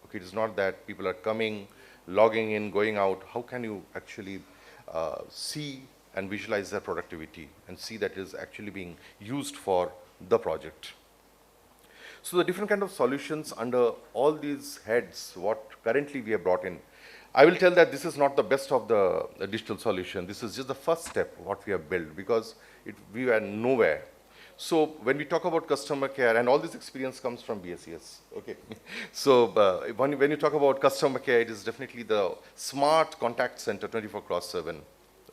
G: Okay, it is not that people are coming, logging in, going out. How can you actually see and visualize their productivity and see that it is actually being used for the project? So the different kind of solutions under all these heads, what currently we have brought in, I will tell that this is not the best of the digital solution. This is just the first step what we have built, because we were nowhere. So when we talk about customer care, and all this experience comes from BSES, okay. So when you talk about customer care, it is definitely the smart contact center 24/7,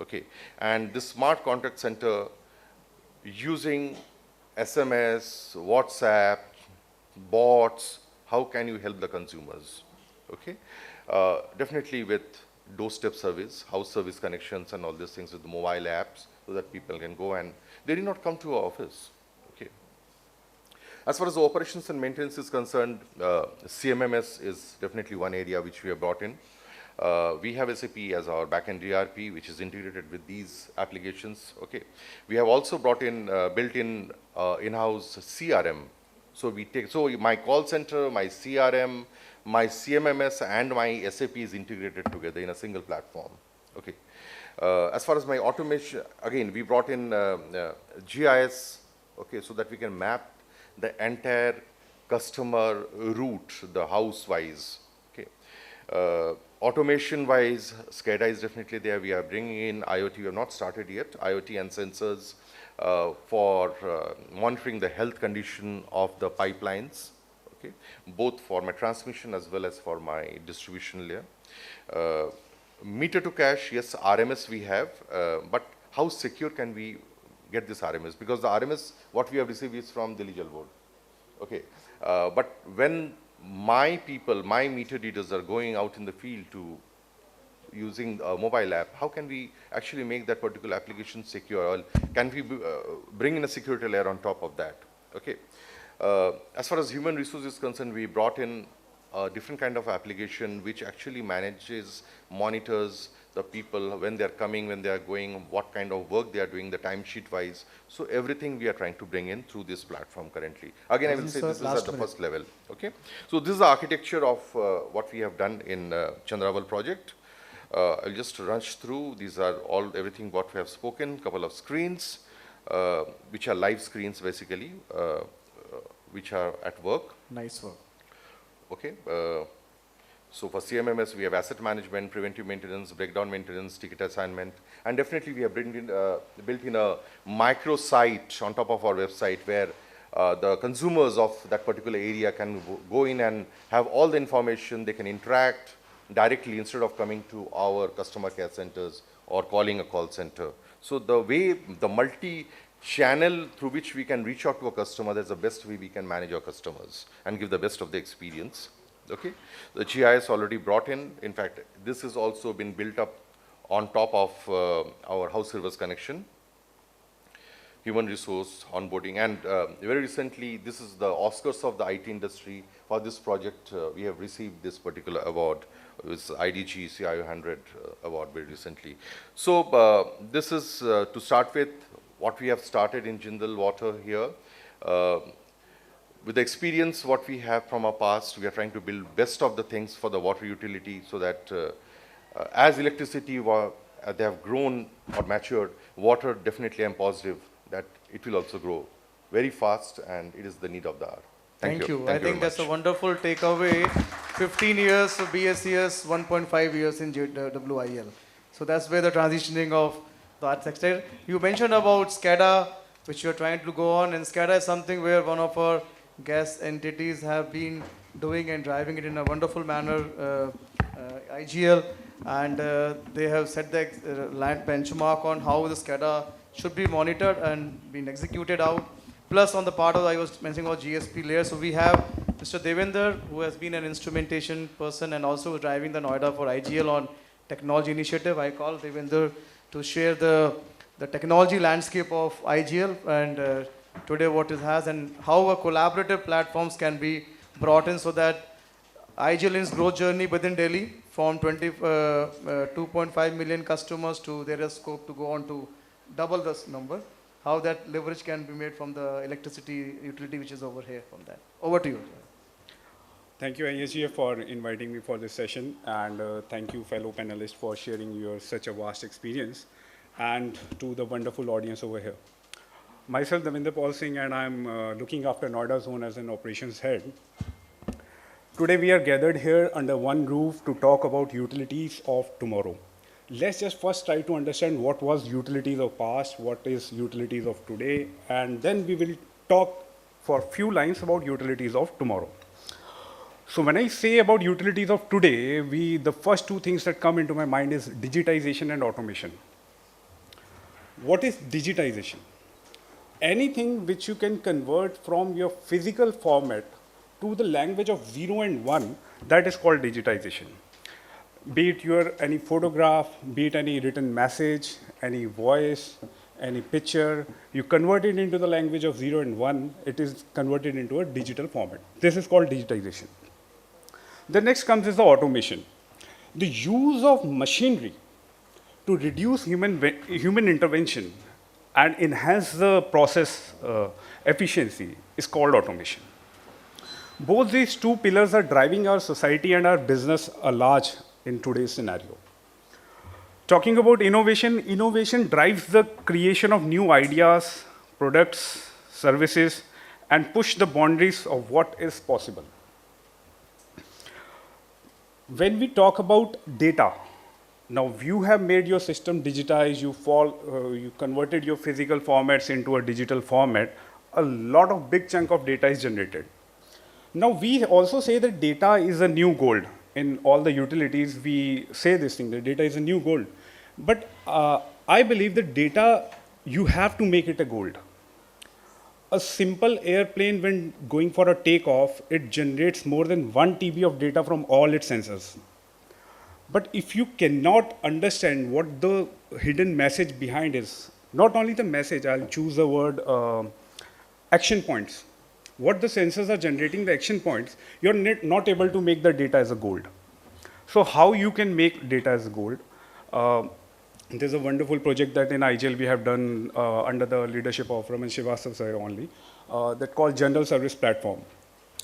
G: okay. And this smart contact center using SMS, WhatsApp, bots, how can you help the consumers, okay. Definitely with doorstep service, house service connections and all these things with the mobile apps, so that people can go and they did not come to our office. Okay. As far as the operations and maintenance is concerned, CMMS is definitely one area which we have brought in. We have SAP as our backend ERP, which is integrated with these applications. Okay. We have also brought in, built in in-house CRM. So we take, so my call center, my CRM, my CMMS and my SAP is integrated together in a single platform. Okay. As far as my automation, again, we brought in GIS, okay, so that we can map the entire customer route, the house-wise. Okay. Automation-wise, SCADA is definitely there. We are bringing in IoT. We have not started yet. IoT and sensors for monitoring the health condition of the pipelines. Okay, both for my transmission as well as for my distribution layer. Meter to cash, yes, RMS we have, but how secure can we get this RMS? Because the RMS, what we have received is from Delhi Jal Board. Okay, but when my people, my meter readers are going out in the field to using a mobile app, how can we actually make that particular application secure? Or can we bring in a security layer on top of that? Okay. As far as human resources is concerned, we brought in a different kind of application which actually manages, monitors the people when they're coming, when they're going, what kind of work they are doing, the timesheet wise. So everything we are trying to bring in through this platform currently. Again, I will say this is at the first level. Okay. So this is the architecture of what we have done in Chandraval project. I'll just rush through. These are all, everything what we have spoken, couple of screens, which are live screens basically, which are at work.
H: Nice work.
G: Okay. So for CMMS, we have asset management, preventive maintenance, breakdown maintenance, ticket assignment, and definitely we have built in a micro site on top of our website where the consumers of that particular area can go in and have all the information. They can interact directly instead of coming to our customer care centers or calling a call center. So the way, the multi-channel through which we can reach out to a customer, that's the best way we can manage our customers and give the best of the experience. Okay. The GIS already brought in. In fact, this has also been built up on top of our house service connection, human resource onboarding, and very recently, this is the Oscars of the IT industry. For this project, we have received this particular award with IDG CIO 100 award very recently. So this is to start with what we have started in Jindal Water here. With the experience what we have from our past, we are trying to build best of the things for the water utility so that as electricity they have grown or matured, water definitely I'm positive that it will also grow very fast, and it is the need of the hour.
B: Thank you. I
G: very
B: think that's a
G: much.
B: wonderful takeaway. 15 years of BSES, 1.5 years in WIL. So that's where the transitioning of that sector. You mentioned about SCADA, which you're trying to go on, and SCADA is something where one of our gas entities have been doing and driving it in a wonderful manner, IGL, and they have set the land benchmark on how the SCADA should be monitored and being executed out. Plus on the part of, I was mentioning about GSP layer, so we have Mr. Davinder, who has been an instrumentation person and also driving the Noida for IGL on technology initiative. I call Davinder to share the technology landscape of IGL and today what it has and how a collaborative platforms can be brought in so that IGL's growth journey within Delhi from 2.5 million customers to there is scope to go on to double this number. How that leverage can be made from the electricity utility which is over here from that. Over to you.
H: Thank you, ISGF, for inviting me for this session, and thank you, fellow panelists, for sharing your such a vast experience, and to the wonderful audience over here. Myself, Davinder Singh, and I'm looking after Noida Zone as an operations head. Today, we are gathered here under one roof to talk about utilities of tomorrow. Let's just first try to understand what was utilities of past, what is utilities of today, and then we will talk for a few lines about utilities of tomorrow. So when I say about utilities of today, the first two things that come into my mind is digitization and automation. What is digitization? Anything which you can convert from your physical format to the language of 0 and 1, that is called digitization. Be it any photograph, be it any written message, any voice, any picture, you convert it into the language of 0 and 1, it is converted into a digital format. This is called digitization. The next comes is the automation. The use of machinery to reduce human intervention and enhance the process efficiency is called automation. Both these two pillars are driving our society and our business large in today's scenario. Talking about innovation, innovation drives the creation of new ideas, products, services, and push the boundaries of what is possible. When we talk about data, now you have made your system digitized, you converted your physical formats into a digital format, a lot of big chunk of data is generated. Now we also say that data is a new gold. In all the utilities, we say this thing, that data is a new gold. But I believe that data, you have to make it a gold. A simple airplane, when going for a takeoff, it generates more than 1 TB of data from all its sensors. But if you cannot understand what the hidden message behind is, not only the message, I'll choose the word action points. What the sensors are generating, the action points, you're not able to make the data as a gold. So how you can make data as gold? There's a wonderful project that in IGL we have done under the leadership of Raman Srivastava sir only, that called General Service Platform.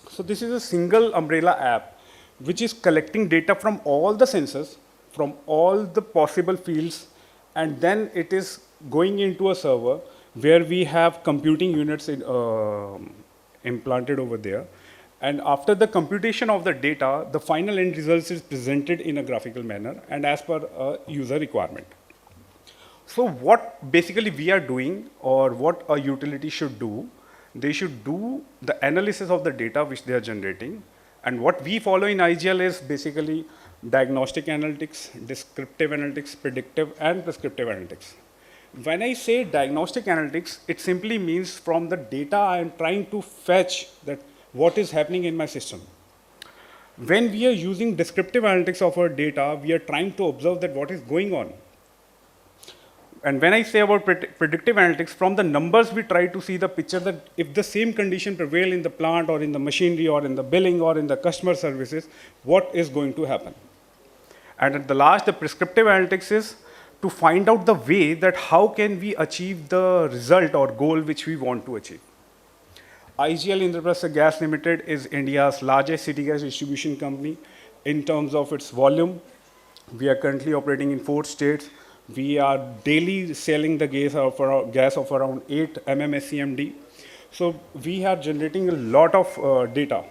H: So this is a single umbrella app which is collecting data from all the sensors, from all the possible fields, and then it is going into a server where we have computing units implanted over there. And after the computation of the data, the final end results is presented in a graphical manner and as per a user requirement. So what basically we are doing, or what a utility should do, they should do the analysis of the data which they are generating. And what we follow in IGL is basically diagnostic analytics, descriptive analytics, predictive and prescriptive analytics. When I say diagnostic analytics, it simply means from the data I am trying to fetch that what is happening in my system. When we are using descriptive analytics of our data, we are trying to observe that what is going on. And when I say about predictive analytics, from the numbers we try to see the picture that if the same condition prevail in the plant or in the machinery or in the billing or in the customer services, what is going to happen. And at the last, the prescriptive analytics is to find out the way that how can we achieve the result or goal which we want to achieve. IGL Indraprastha Gas Limited is India's largest city gas distribution company in terms of its volume. We are currently operating in 4 states. We are daily selling the gas of around 8 MMSCMD. So we are generating a lot of data.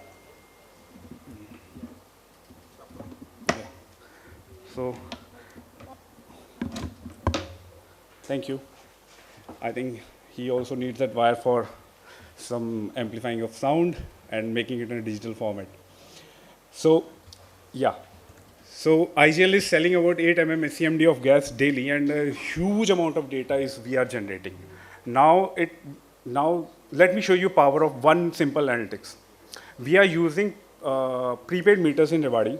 H: Yeah. So, thank you. I think he also needs that wire for some amplifying of sound and making it in a digital format. So, yeah. So IGL is selling about 8 MMSCMD of gas daily, and a huge amount of data is we are generating. Now let me show you power of one simple analytics. We are using prepaid meters in Rewari.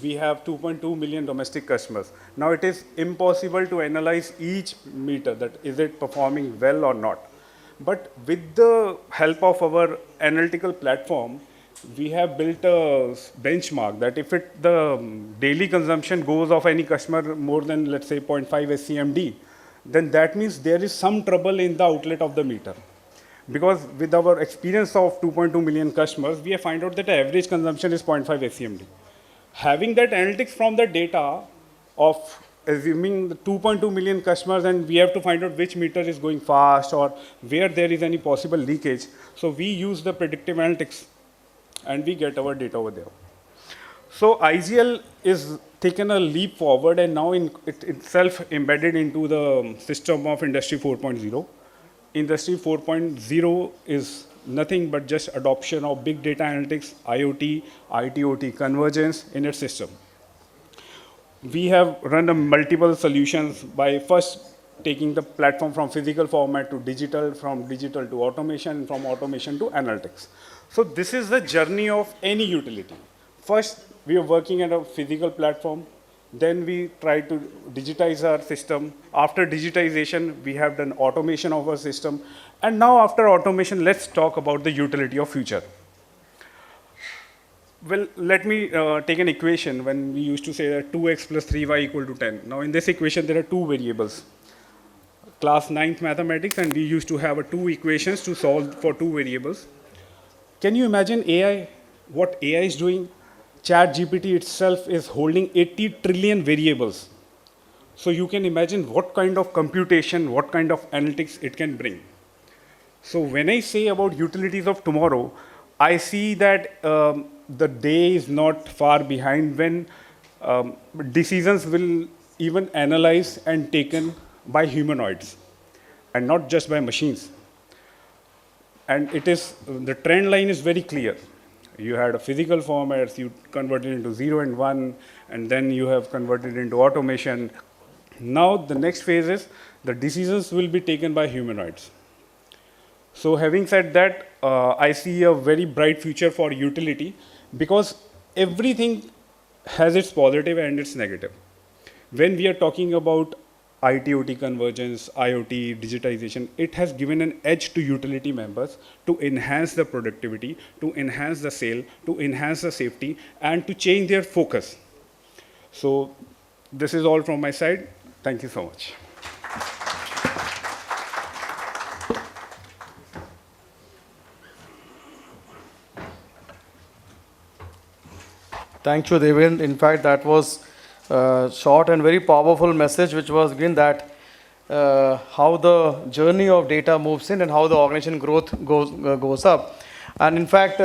H: We have 2.2 million domestic customers. Now it is impossible to analyze each meter, that is it performing well or not. But with the help of our analytical platform, we have built a benchmark that if the daily consumption goes of any customer more than, let's say, 0.5 SCMD, then that means there is some trouble in the outlet of the meter. Because with our experience of 2.2 million customers, we have found out that the average consumption is 0.5 SCMD. Having that analytics from the data of assuming the 2.2 million customers, and we have to find out which meter is going fast or where there is any possible leakage. So we use the predictive analytics and we get our data over there. So IGL is taken a leap forward, and now it itself embedded into the system of Industry 4.0. Industry 4.0 is nothing but just adoption of big data analytics, IoT, IT/OT convergence in its system. We have run multiple solutions by first taking the platform from physical format to digital, from digital to automation, and from automation to analytics. So this is the journey of any utility. First, we are working at a physical platform. Then we try to digitize our system. After digitization, we have done automation of our system. And now after automation, let's talk about the utility of future. Well, let me take an equation when we used to say that 2x plus 3y equal to 10. Now in this equation, there are 2 variables. Class 9th mathematics, and we used to have 2 equations to solve for 2 variables. Can you imagine AI, what AI is doing? ChatGPT itself is holding 80 trillion variables. So you can imagine what kind of computation, what kind of analytics it can bring. So when I say about utilities of tomorrow, I see that the day is not far behind when decisions will even analyzed and taken by humanoids and not just by machines. And it is, the trend line is very clear. You had a physical formats, you converted into 0 and 1, and then you have converted into automation. Now the next phase is the decisions will be taken by humanoids. So having said that, I see a very bright future for utility because everything has its positive and its negative. When we are talking about IT/OT convergence, IoT, digitization, it has given an edge to utility members to enhance the productivity, to enhance the sale, to enhance the safety, and to change their focus. So this is all from my side. Thank you so much.
B: Thank you, Davinder. In fact, that was short and very powerful message, which was again that how the journey of data moves in and how the organization growth goes up. And in fact,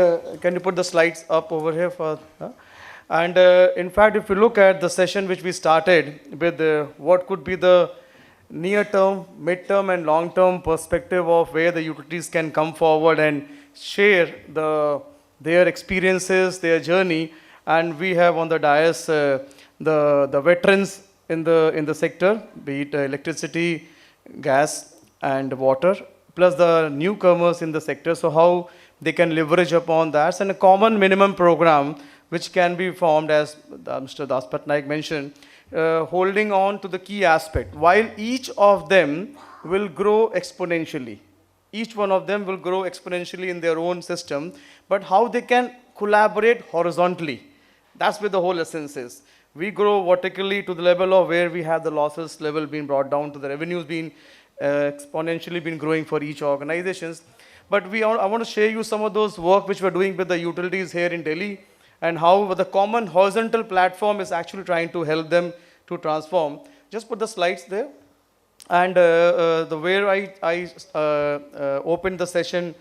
B: can you put the slides up over here for? And in fact, if you look at the session which we started with what could be the near-term, mid-term, and long-term perspective of where the utilities can come forward and share their experiences, their journey. And we have on the dais the veterans in the sector, be it electricity, gas, and water, plus the newcomers in the sector. So how they can leverage upon that, and a common minimum program which can be formed, as Mr. Daspatnaik mentioned, holding on to the key aspect. While each of them will grow exponentially, each one of them will grow exponentially in their own system, but how they can collaborate horizontally. That's where the whole essence is. We grow vertically to the level of where we have the losses level being brought down to the revenues being exponentially been growing for each organizations. But I want to share you some of those work which we're doing with the utilities here in Delhi and how the common horizontal platform is actually trying to help them to transform. Just put the slides there. And the where I opened the session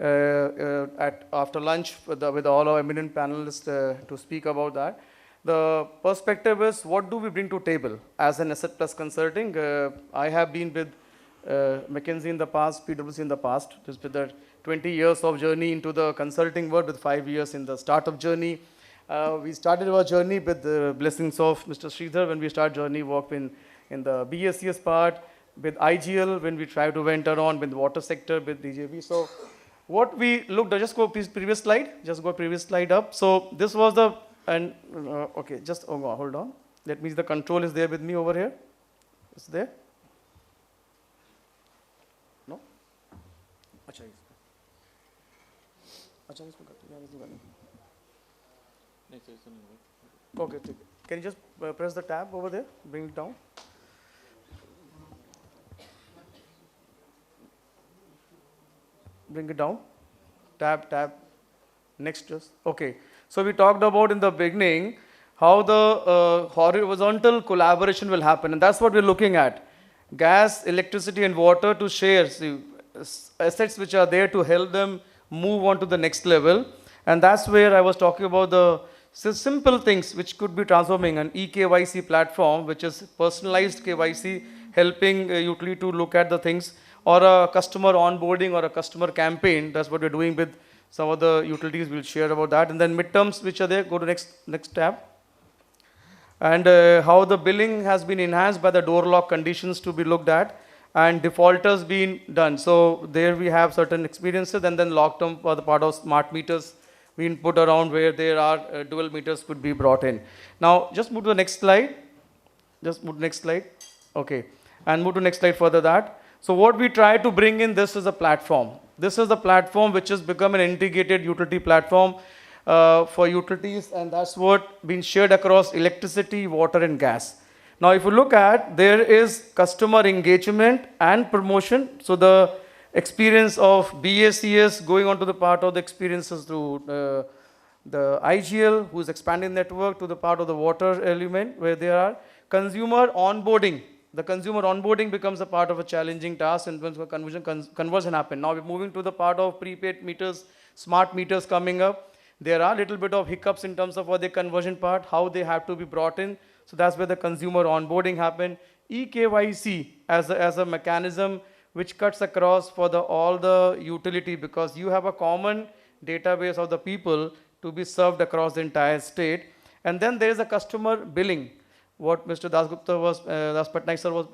B: after lunch with all our eminent panelists to speak about that. The perspective is, what do we bring to table as an Asset Plus Consulting? I have been with McKinsey in the past, PwC in the past, just with the 20 years of journey into the consulting world, with 5 years in the startup journey. We started our journey with the blessings of Mr. Sreedhar when we started journey work in the BSES part, with IGL when we tried to venture on with the water sector, with DJV. So what we looked at, just go previous slide, just go previous slide up. So this was the, and okay, just hold on. That means the control is there with me over here. It's there. No? Acha, okay, can you just press the tab over there, bring it down. Bring it down, tab, next just, okay. So we talked about in the beginning how the horizontal collaboration will happen, and that's what we're looking at. Gas, electricity and water to share assets which are there to help them move on to the next level. And that's where I was talking about the simple things which could be transforming an eKYC platform, which is personalized KYC, helping utility to look at the things, or a customer onboarding or a customer campaign. That's what we're doing with some of the utilities. We'll share about that. And then midterms which are there, go to next tab. And how the billing has been enhanced by the door lock conditions to be looked at, and defaulters being done. So there we have certain experiences, and then long-term for the part of smart meters being put around where there are dual meters could be brought in. Now just move to the next slide. Just move to the next slide. Okay. And move to the next slide further that. So what we try to bring in, this is a platform. This is the platform which has become an integrated utility platform for utilities, and that's what been shared across electricity, water and gas. Now if you look at, there is customer engagement and promotion. So the experience of BSES going on to the part of the experiences through the IGL, who is expanding network, to the part of the water element where there are consumer onboarding. The consumer onboarding becomes a part of a challenging task, and when conversion happen. Now we're moving to the part of prepaid meters, smart meters coming up. There are a little bit of hiccups in terms of what the conversion part, how they have to be brought in. So that's where the consumer onboarding happen. eKYC as a mechanism which cuts across for all the utility, because you have a common database of the people to be served across the entire state. And then there is a customer billing. What Mr. Daspatnaik sir was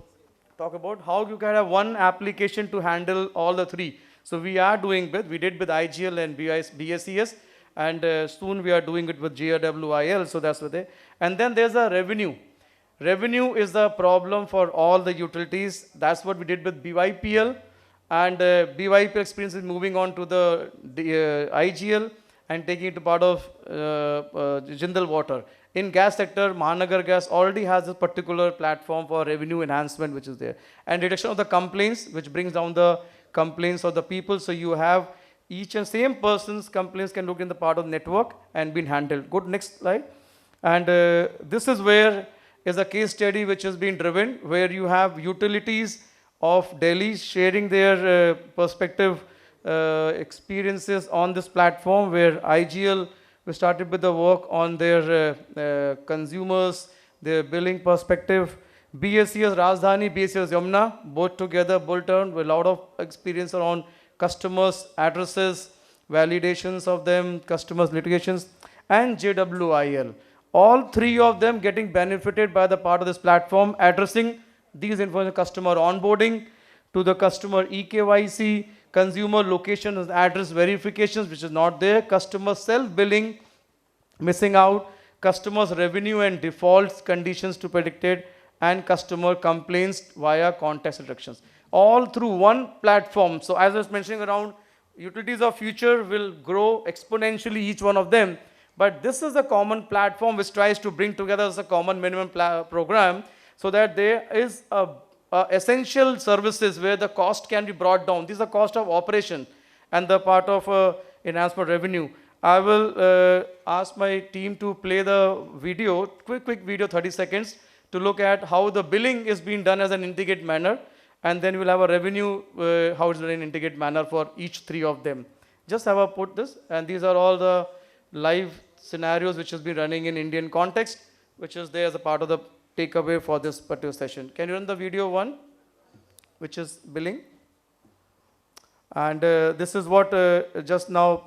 B: talk about, how you can have one application to handle all the three. So we are doing we did with IGL and BSES, and soon we are doing it with GRWIL. So that's what and then there's a revenue. Revenue is the problem for all the utilities. That's what we did with BYPL, and BYPL experience is moving on to the IGL and taking it to part of Jindal water. In gas sector, Mahanagar Gas already has a particular platform for revenue enhancement which is there. And reduction of the complaints, which brings down the complaints of the people. So you have each and same person's complaints can look in the part of network and been handled. Go to next slide. And this is where is a case study which has been driven, where you have utilities of Delhi sharing their perspective experiences on this platform, where IGL, we started with the work on their consumers, their billing perspective. BSES Rajdhani, BSES Yamuna, both together, bolt on with a lot of experience around customers, addresses, validations of them, customers, litigations, and JWIL. All three of them getting benefited by the part of this platform, addressing these information, customer onboarding to the customer eKYC, consumer location and address verifications, which is not there, customer self-billing, missing out, customers revenue and defaults conditions to predicted, and customer complaints via context reductions. All through one platform. So as I was mentioning around, utilities of future will grow exponentially, each one of them, But this is a common platform which tries to bring together as a common minimum program, so that there is a essential services where the cost can be brought down. These are cost of operation and the part of enhancement revenue. I will ask my team to play the video, quick video, 30 seconds, to look at how the billing is being done as an integrated manner, and then we'll have a revenue, how it's done in integrated manner for each three of them. Just have a put this, and these are all the live scenarios which has been running in Indian context, which is there as a part of the takeaway for this particular session. Can you run the video one, which is billing? And this is what just now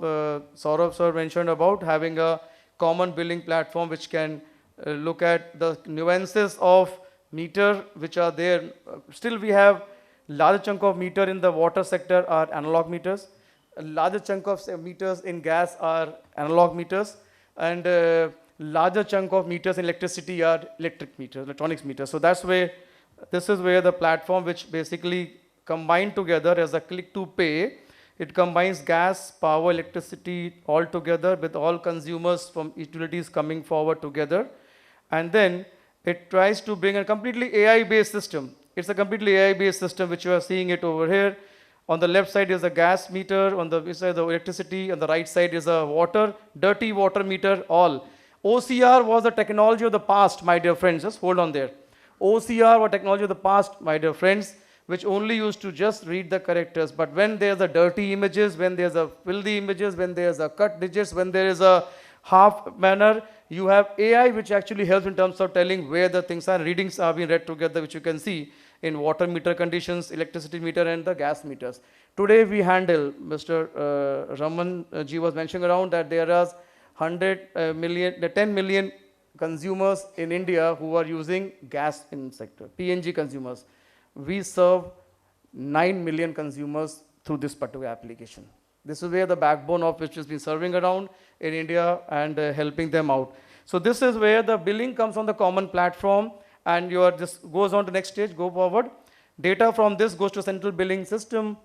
B: Saurav sir mentioned about having a common billing platform which can look at the nuances of meter which are there. Still we have larger chunk of meter in the water sector are analog meters. A larger chunk of meters in gas are analog meters, and larger chunk of meters in electricity are electronics meters. So that's where, this is where the platform which basically combined together as a click to pay, it combines gas, power, electricity all together with all consumers from utilities coming forward together. And then it tries to bring a completely AI-based system. It's a completely AI-based system which you are seeing it over here. On the left side is a gas meter, on the side the electricity, on the right side is a water, dirty water meter, all. OCR was the technology of the past, my dear friends, just hold on there. OCR was technology of the past, my dear friends, which only used to just read the characters. But when there's a dirty images, when there's a filthy images, when there's a cut digits, when there is a half manner, you have AI which actually helps in terms of telling where the things are, readings are being read together, which you can see in water meter conditions, electricity meter and the gas meters. Today we handle, Mr. Raman ji was mentioning around that there are 10 million consumers in India who are using gas in sector, PNG consumers. We serve 9 million consumers through this particular application. This is where the backbone of which has been serving around in India and helping them out. So this is where the billing comes on the common platform, and your this goes on to next stage, go forward. Data from this goes to central billing system,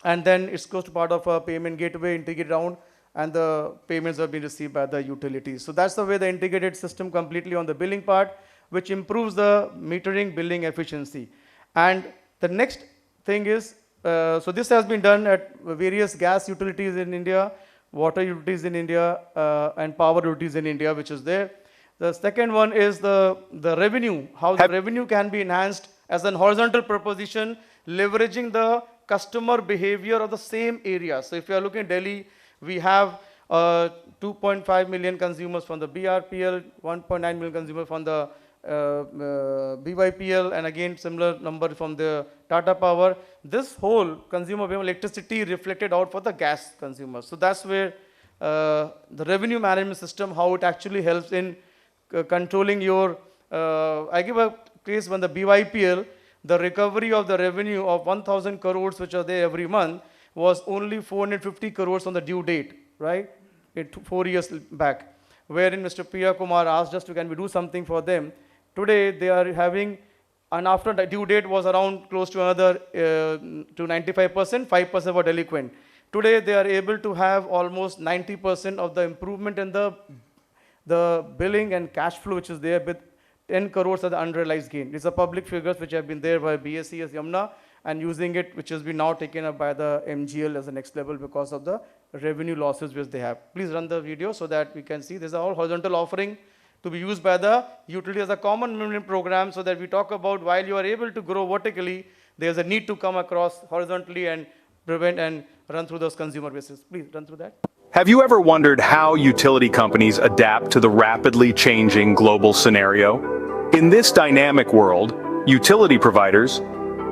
B: and then it goes to part of a payment gateway, integrated around, and the payments are being received by the utilities. So that's the way the integrated system completely on the billing part, which improves the metering billing efficiency. And the next thing is, so this has been done at various gas utilities in India, water utilities in India, and power utilities in India, which is there. The second one is the revenue, how the revenue can be enhanced as an horizontal proposition, leveraging the customer behavior of the same area. So if you are looking at Delhi, we have 2.5 million consumers from the BRPL, 1.9 million consumers from the BYPL, and again similar number from the Tata Power. This whole consumer behavior electricity reflected out for the gas consumers. So that's where the revenue management system, how it actually helps in controlling your, I give a case when the BYPL, the recovery of the revenue of 1,000 crores which are there every month was only 450 crores on the due date, right? 4 years back, wherein Mr. Priya Kumar asked us to, can we do something for them? Today they are having, and after the due date was around close to another to 95%, 5% were delinquent. Today they are able to have almost 90% of the improvement in the billing and cash flow which is there, with 10 crores as the unrealized gain. These are public figures which have been there by BSES Yamuna, and using it, which has been now taken up by the MGL as the next level because of the revenue losses which they have. Please run the video so that we can see. These are all horizontal offering to be used by the utility as a common minimum program, so that we talk about while you are able to grow vertically, there's a need to come across horizontally and prevent and run through those consumer bases. Please run through that.
I: Have you ever wondered how utility companies adapt to the rapidly changing global scenario? In this dynamic world, utility providers,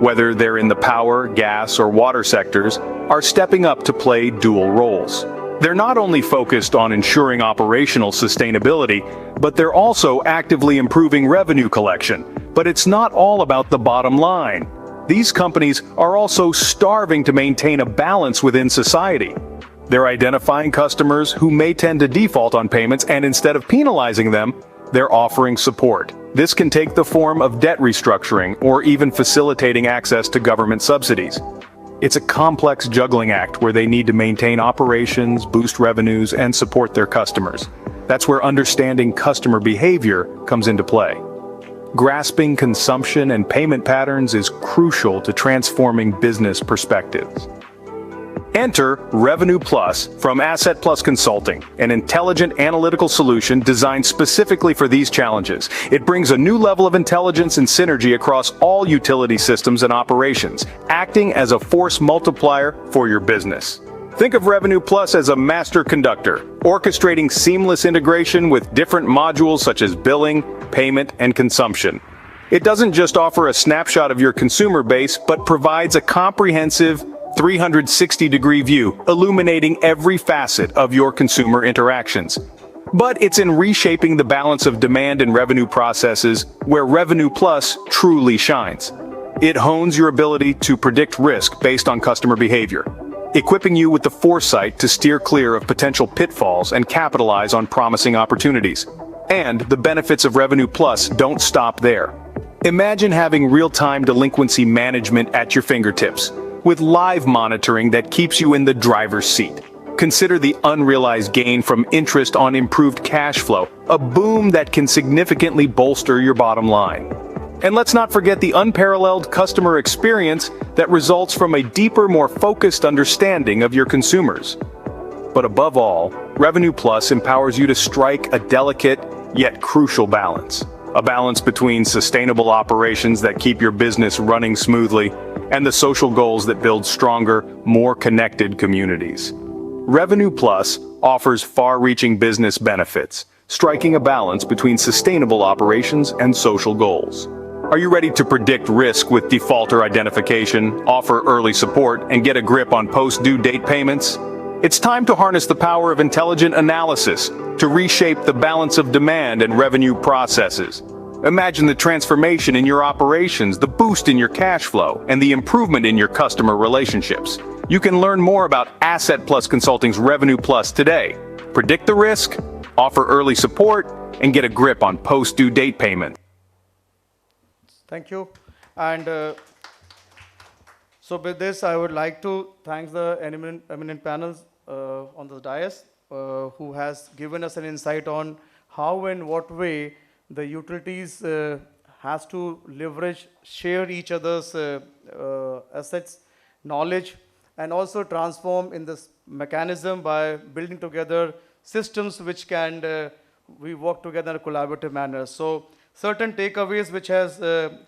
I: whether they're in the power, gas, or water sectors, are stepping up to play dual roles. They're not only focused on ensuring operational sustainability, but they're also actively improving revenue collection. But it's not all about the bottom line. These companies are also starving to maintain a balance within society. They're identifying customers who may tend to default on payments, and instead of penalizing them, they're offering support. This can take the form of debt restructuring or even facilitating access to government subsidies. It's a complex juggling act where they need to maintain operations, boost revenues, and support their customers. That's where understanding customer behavior comes into play. Grasping consumption and payment patterns is crucial to transforming business perspectives. Enter Revenue Plus from Asset Plus Consulting, an intelligent analytical solution designed specifically for these challenges. It brings a new level of intelligence and synergy across all utility systems and operations, acting as a force multiplier for your business. Think of Revenue Plus as a master conductor, orchestrating seamless integration with different modules such as billing, payment, and consumption. It doesn't just offer a snapshot of your consumer base, but provides a comprehensive 360-degree view, illuminating every facet of your consumer interactions. But it's in reshaping the balance of demand and revenue processes where Revenue Plus truly shines. It hones your ability to predict risk based on customer behavior, equipping you with the foresight to steer clear of potential pitfalls and capitalize on promising opportunities. And the benefits of Revenue Plus don't stop there. Imagine having real-time delinquency management at your fingertips, with live monitoring that keeps you in the driver's seat. Consider the unrealized gain from interest on improved cash flow, a boom that can significantly bolster your bottom line. And let's not forget the unparalleled customer experience that results from a deeper, more focused understanding of your consumers. But above all, Revenue Plus empowers you to strike a delicate yet crucial balance. A balance between sustainable operations that keep your business running smoothly and the social goals that build stronger, more connected communities. Revenue Plus offers far-reaching business benefits, striking a balance between sustainable operations and social goals. Are you ready to predict risk with defaulter identification, offer early support, and get a grip on post-due date payments? It's time to harness the power of intelligent analysis to reshape the balance of demand and revenue processes. Imagine the transformation in your operations, the boost in your cash flow, and the improvement in your customer relationships. You can learn more about Asset Plus Consulting's Revenue Plus today. Predict the risk, offer early support, and get a grip on post-due date payment.
B: Thank you. And so with this, I would like to thank the eminent panels on the dais who has given us an insight on how and what way the utilities has to leverage, share each other's assets, knowledge, and also transform in this mechanism by building together systems which can we work together in a collaborative manner. So certain takeaways which has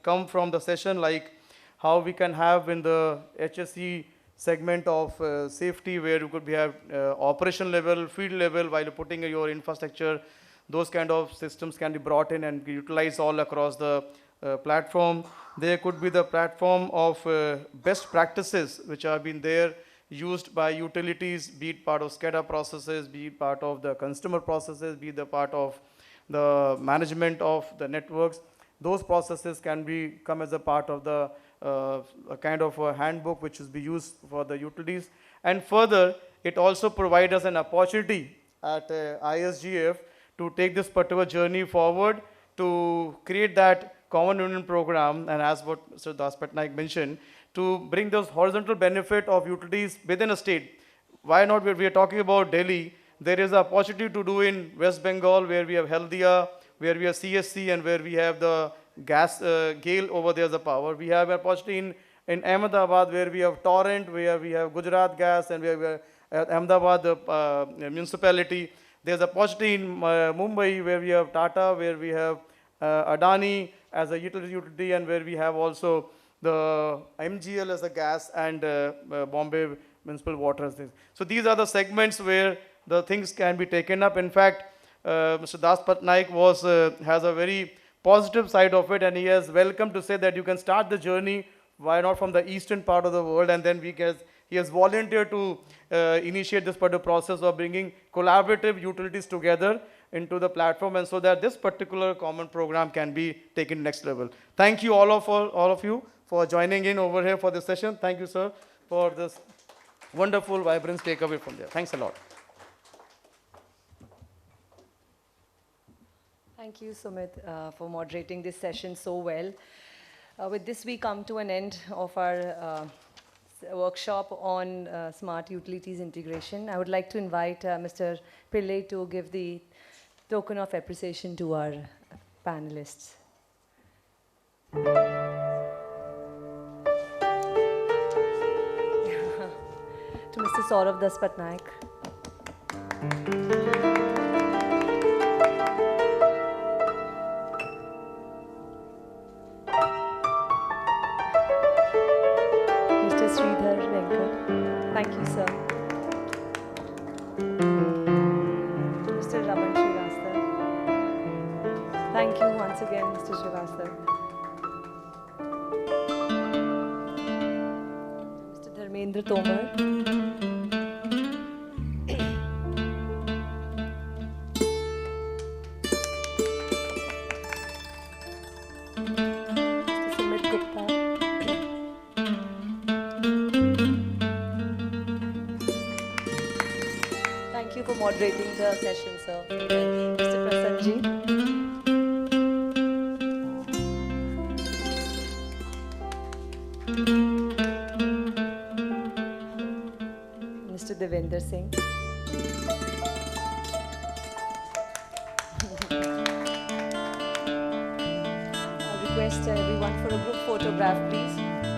B: come from the session, like how we can have in the HSE segment of safety, where you could have operation level, field level, while putting your infrastructure, those kind of systems can be brought in and utilized all across the platform. There could be the platform of best practices which have been there, used by utilities, be it part of SCADA processes, be it part of the consumer processes, be the part of the management of the networks. Those processes can come as a part of the a kind of a handbook which is be used for the utilities. And further, it also provides us an opportunity at ISGF to take this particular journey forward, to create that common union program, and as what Mr. Daspatnaik mentioned, to bring those horizontal benefit of utilities within a state. Why not? Where we are talking about Delhi, there is an opportunity to do in West Bengal, where we have Haldia, where we have CSC, and where we have the gas, GAIL over there as a power. We have an opportunity in Ahmedabad, where we have Torrent, where we have Gujarat Gas, and where we have Ahmedabad municipality. There's a opportunity in Mumbai, where we have Tata, where we have Adani as a utility, and where we have also the MGL as a gas, and Bombay Municipal Water. So these are the segments where the things can be taken up. In fact, Mr. Daspatnaik has a very positive side of it, and he has welcomed to say that you can start the journey, why not from the eastern part of the world, and then he has volunteered to initiate this particular process of bringing collaborative utilities together into the platform, and so that this particular common program can be taken next level. Thank you all of you for joining in over here for this session. Thank you, sir, for this wonderful vibrance takeaway from there. Thanks a lot.
A: Thank you, Sumit, for moderating this session so well. With this, we come to an end of our workshop on smart utilities integration. I would like to invite Mr. Pillai to give the token of appreciation to our panelists. To Mr. Saurav Daspatnaik. Mr. Sreedhar, Venkat. Thank you, sir. Mr. Raman Srivastava. Thank you once again, Mr. Srivastava. Mr. Dharmendra Tomar. Mr. Sumit Gupta. Thank you for moderating the session, sir. Mr. Presenjit. Mr. Davinder Singh. I request everyone for a group photograph, please.